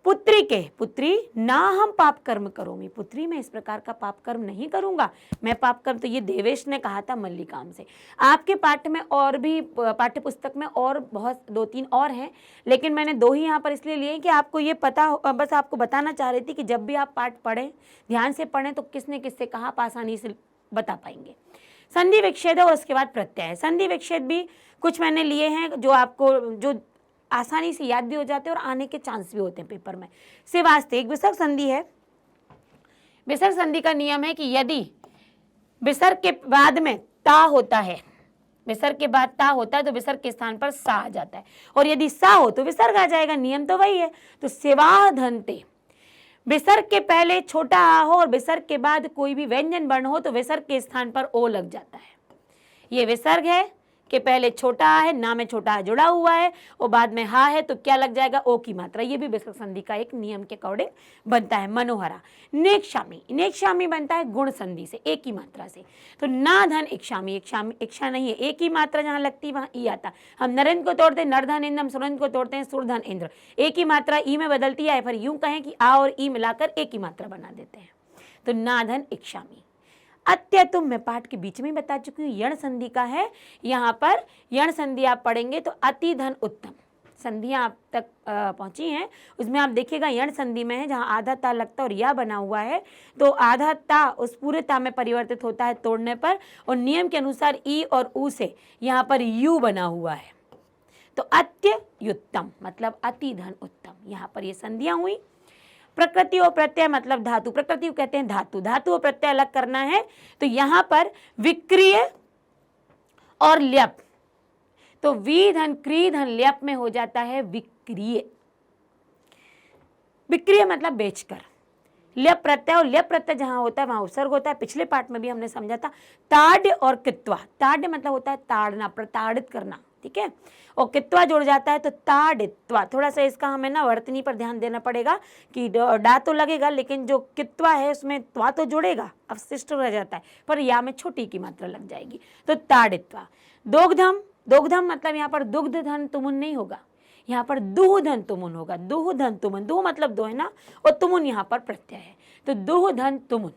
पुत्री के, पुत्री ना हम पाप कर्म करोमी, पुत्री मैं इस प्रकार का पाप कर्म नहीं करूंगा, मैं पाप कर्म, तो ये देवेश ने कहा था मल्लिकाम से। आपके पाठ में और भी, पाठ्य पुस्तक में और बहुत 2-3 और हैं, लेकिन मैंने 2 ही यहाँ पर इसलिए लिए कि आपको ये पता, बस आपको बताना चाह रही थी कि जब भी आप पाठ पढ़ें, ध्यान से पढ़ें, तो किसने किससे कहा आप आसानी से बता पाएंगे। संधि विच्छेद और उसके बाद प्रत्यय। संधि विच्छेद भी कुछ मैंने लिए हैं जो आपको, जो आसानी से याद भी हो जाते हैं और आने के चांस भी होते हैं पेपर में। सेवास्ते एक विसर्ग संधि है। विसर्ग संधि का नियम है कि यदि विसर्ग के बाद में ता होता है, विसर्ग के बाद ता होता है तो विसर्ग के स्थान पर सा आ जाता है, और यदि सा हो तो विसर्ग आ जाएगा, नियम तो वही है। तो सेवा धनते, विसर्ग के पहले छोटा आ हो और विसर्ग के बाद कोई भी व्यंजन वर्ण हो तो विसर्ग के स्थान पर ओ लग जाता है। ये विसर्ग है कि पहले छोटा आ है, ना में छोटा आ जुड़ा हुआ है और बाद में हा है, तो क्या लग जाएगा, ओ की मात्रा। ये भी विसर्ग संधि का एक नियम के अकॉर्डिंग बनता है। मनोहरा, नेक्षामी, नेक्षामी बनता है गुण संधि से, एक ही मात्रा से। तो ना धन इक्षामी, इक्षामी इच्छा नहीं है, एक ही मात्रा जहां लगती है वहां ई आता। हम नरेंद्र को तोड़ते हैं नरधन इंद्र, हम सुरेंद्र को तोड़ते हैं सुरधन इंद्र, एक ही मात्रा ई में बदलती है। फिर यूं कहें कि आ और ई मिलाकर एक ही मात्रा बना देते हैं। तो ना धन इक्षामी। अत्यतुम मैं पाठ के बीच में बता चुकी हूँ, यण संधि का है। यहाँ पर यण संधि आप पढ़ेंगे तो अति धन उत्तम, संधियाँ आप तक पहुँची हैं, उसमें आप देखिएगा यण संधि में है, जहाँ आधा ता लगता और या बना हुआ है, तो आधा ता उस पूरे ता में परिवर्तित होता है तोड़ने पर, और नियम के अनुसार ई और ऊ से यहाँ पर यू बना हुआ है। तो अत्युत्तम मतलब अति धन उत्तम, यहाँ पर ये संधियाँ हुई। प्रकृति और प्रत्यय मतलब धातु, प्रकृति को कहते हैं धातु, धातु और प्रत्यय अलग करना है। तो यहां पर विक्रिय और ल्यप, तो वी धन क्री धन ल्यप में हो जाता है विक्रिय। विक्रिय मतलब बेचकर, ल्यप प्रत्यय, और ल्यप प्रत्यय जहां होता है वहां उपसर्ग होता है। पिछले पाठ में भी हमने समझा था। ताड्य और कित्वा, ताड्य मतलब होता है ताड़ना, प्रताड़ित करना, ठीक है, और कित्वा जुड़ जाता है तो ताड़ित्वा। थोड़ा सा इसका हमें ना वर्तनी पर ध्यान देना पड़ेगा कि डा तो लगेगा, लेकिन जो कित्वा है उसमें त्वा तो जुड़ेगा, अवशिष्ट रह जाता है, पर या में छोटी की मात्रा लग जाएगी, तो ताड़ित्वा। दोग्धम, दोग्धम मतलब यहाँ पर दुग्ध धन तुमुन नहीं होगा, यहाँ पर दुह धन तुमुन होगा। दुह धन तुमुन, दुह मतलब दो है ना, और तुमुन यहाँ पर प्रत्यय है, तो दुह धन तुमुन।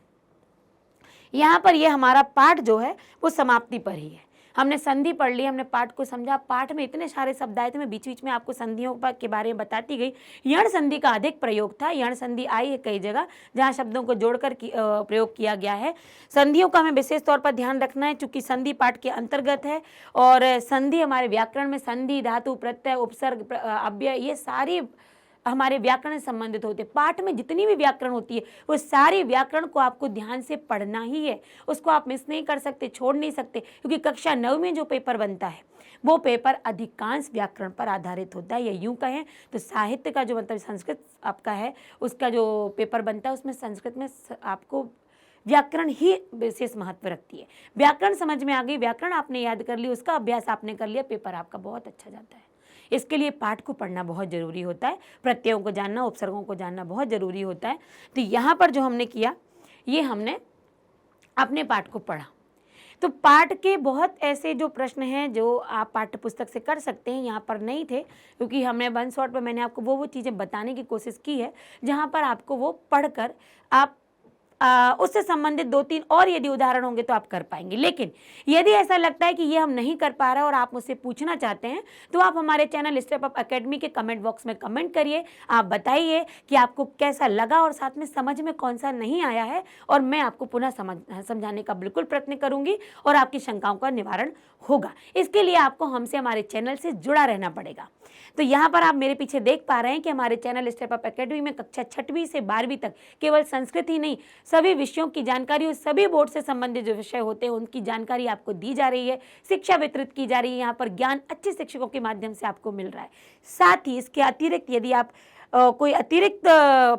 यहाँ पर ये हमारा पाठ जो है वो समाप्ति पर ही है। हमने संधि पढ़ ली, हमने पाठ को समझा। पाठ में इतने सारे शब्द आए थे, मैं बीच बीच में आपको संधियों के बारे में बताती गई। यण संधि का अधिक प्रयोग था, यण संधि आई है कई जगह जहाँ शब्दों को जोड़कर प्रयोग किया गया है। संधियों का हमें विशेष तौर पर ध्यान रखना है, चूंकि संधि पाठ के अंतर्गत है, और संधि हमारे व्याकरण में संधि, धातु, प्रत्यय, उपसर्ग, अव्यय, ये सारी हमारे व्याकरण से संबंधित होते हैं। पाठ में जितनी भी व्याकरण होती है वो सारी व्याकरण को आपको ध्यान से पढ़ना ही है, उसको आप मिस नहीं कर सकते, छोड़ नहीं सकते, क्योंकि कक्षा 9 में जो पेपर बनता है वो पेपर अधिकांश व्याकरण पर आधारित होता है। या यूं कहें तो साहित्य का जो मतलब संस्कृत आपका है उसका जो पेपर बनता है उसमें संस्कृत में आपको व्याकरण ही विशेष महत्व रखती है। व्याकरण समझ में आ गई, व्याकरण आपने याद कर ली, उसका अभ्यास आपने कर लिया, पेपर आपका बहुत अच्छा जाता है। इसके लिए पाठ को पढ़ना बहुत ज़रूरी होता है, प्रत्ययों को जानना, उपसर्गों को जानना बहुत ज़रूरी होता है। तो यहाँ पर जो हमने किया, ये हमने अपने पाठ को पढ़ा। तो पाठ के बहुत ऐसे जो प्रश्न हैं जो आप पाठ्य पुस्तक से कर सकते हैं, यहाँ पर नहीं थे, क्योंकि हमने वन शॉट पर मैंने आपको वो चीज़ें बताने की कोशिश की है जहाँ पर आपको वो पढ़कर आप उससे संबंधित 2-3 और यदि उदाहरण होंगे तो आप कर पाएंगे। लेकिन यदि ऐसा लगता है कि ये हम नहीं कर पा रहे और आप मुझसे पूछना चाहते हैं तो आप हमारे चैनल स्टेप अप एकेडमी के कमेंट बॉक्स में कमेंट करिए। आप बताइए कि आपको कैसा लगा और साथ में समझ में कौन सा नहीं आया है, और मैं आपको पुनः समझाने का बिल्कुल प्रयत्न करूंगी और आपकी शंकाओं का निवारण होगा। इसके लिए आपको हमसे, हमारे चैनल से जुड़ा रहना पड़ेगा। तो यहाँ पर आप मेरे पीछे देख पा रहे हैं कि हमारे चैनल स्टेप अप एकेडमी में कक्षा 6वीं से 12वीं तक केवल संस्कृत ही नहीं, सभी विषयों की जानकारी और सभी बोर्ड से संबंधित जो विषय होते हैं उनकी जानकारी आपको दी जा रही है, शिक्षा वितरित की जा रही है। यहाँ पर ज्ञान अच्छे शिक्षकों के माध्यम से आपको मिल रहा है। साथ ही इसके अतिरिक्त यदि आप कोई अतिरिक्त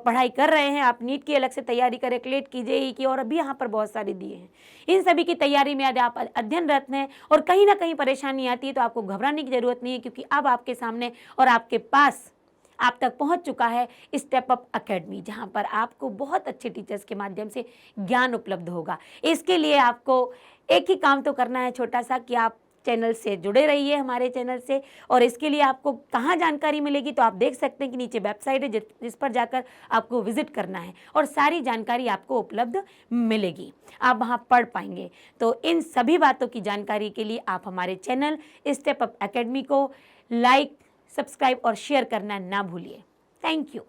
पढ़ाई कर रहे हैं, आप नीट की अलग से तैयारी करें, क्लेट की, जेईई की, और अभी यहाँ पर बहुत सारी दिए हैं, इन सभी की तैयारी में यदि आप अध्ययनरत हैं और कहीं ना कहीं परेशानी आती है तो आपको घबराने की जरूरत नहीं है, क्योंकि अब आपके सामने और आपके पास, आप तक पहुंच चुका है स्टेप अप एकेडमी, जहां पर आपको बहुत अच्छे टीचर्स के माध्यम से ज्ञान उपलब्ध होगा। इसके लिए आपको एक ही काम तो करना है छोटा सा, कि आप चैनल से जुड़े रहिए हमारे चैनल से। और इसके लिए आपको कहाँ जानकारी मिलेगी, तो आप देख सकते हैं कि नीचे वेबसाइट है जिस पर जाकर आपको विजिट करना है और सारी जानकारी आपको उपलब्ध मिलेगी, आप वहाँ पढ़ पाएंगे। तो इन सभी बातों की जानकारी के लिए आप हमारे चैनल स्टेप अप एकेडमी को लाइक, सब्सक्राइब और शेयर करना ना भूलिए। Thank you.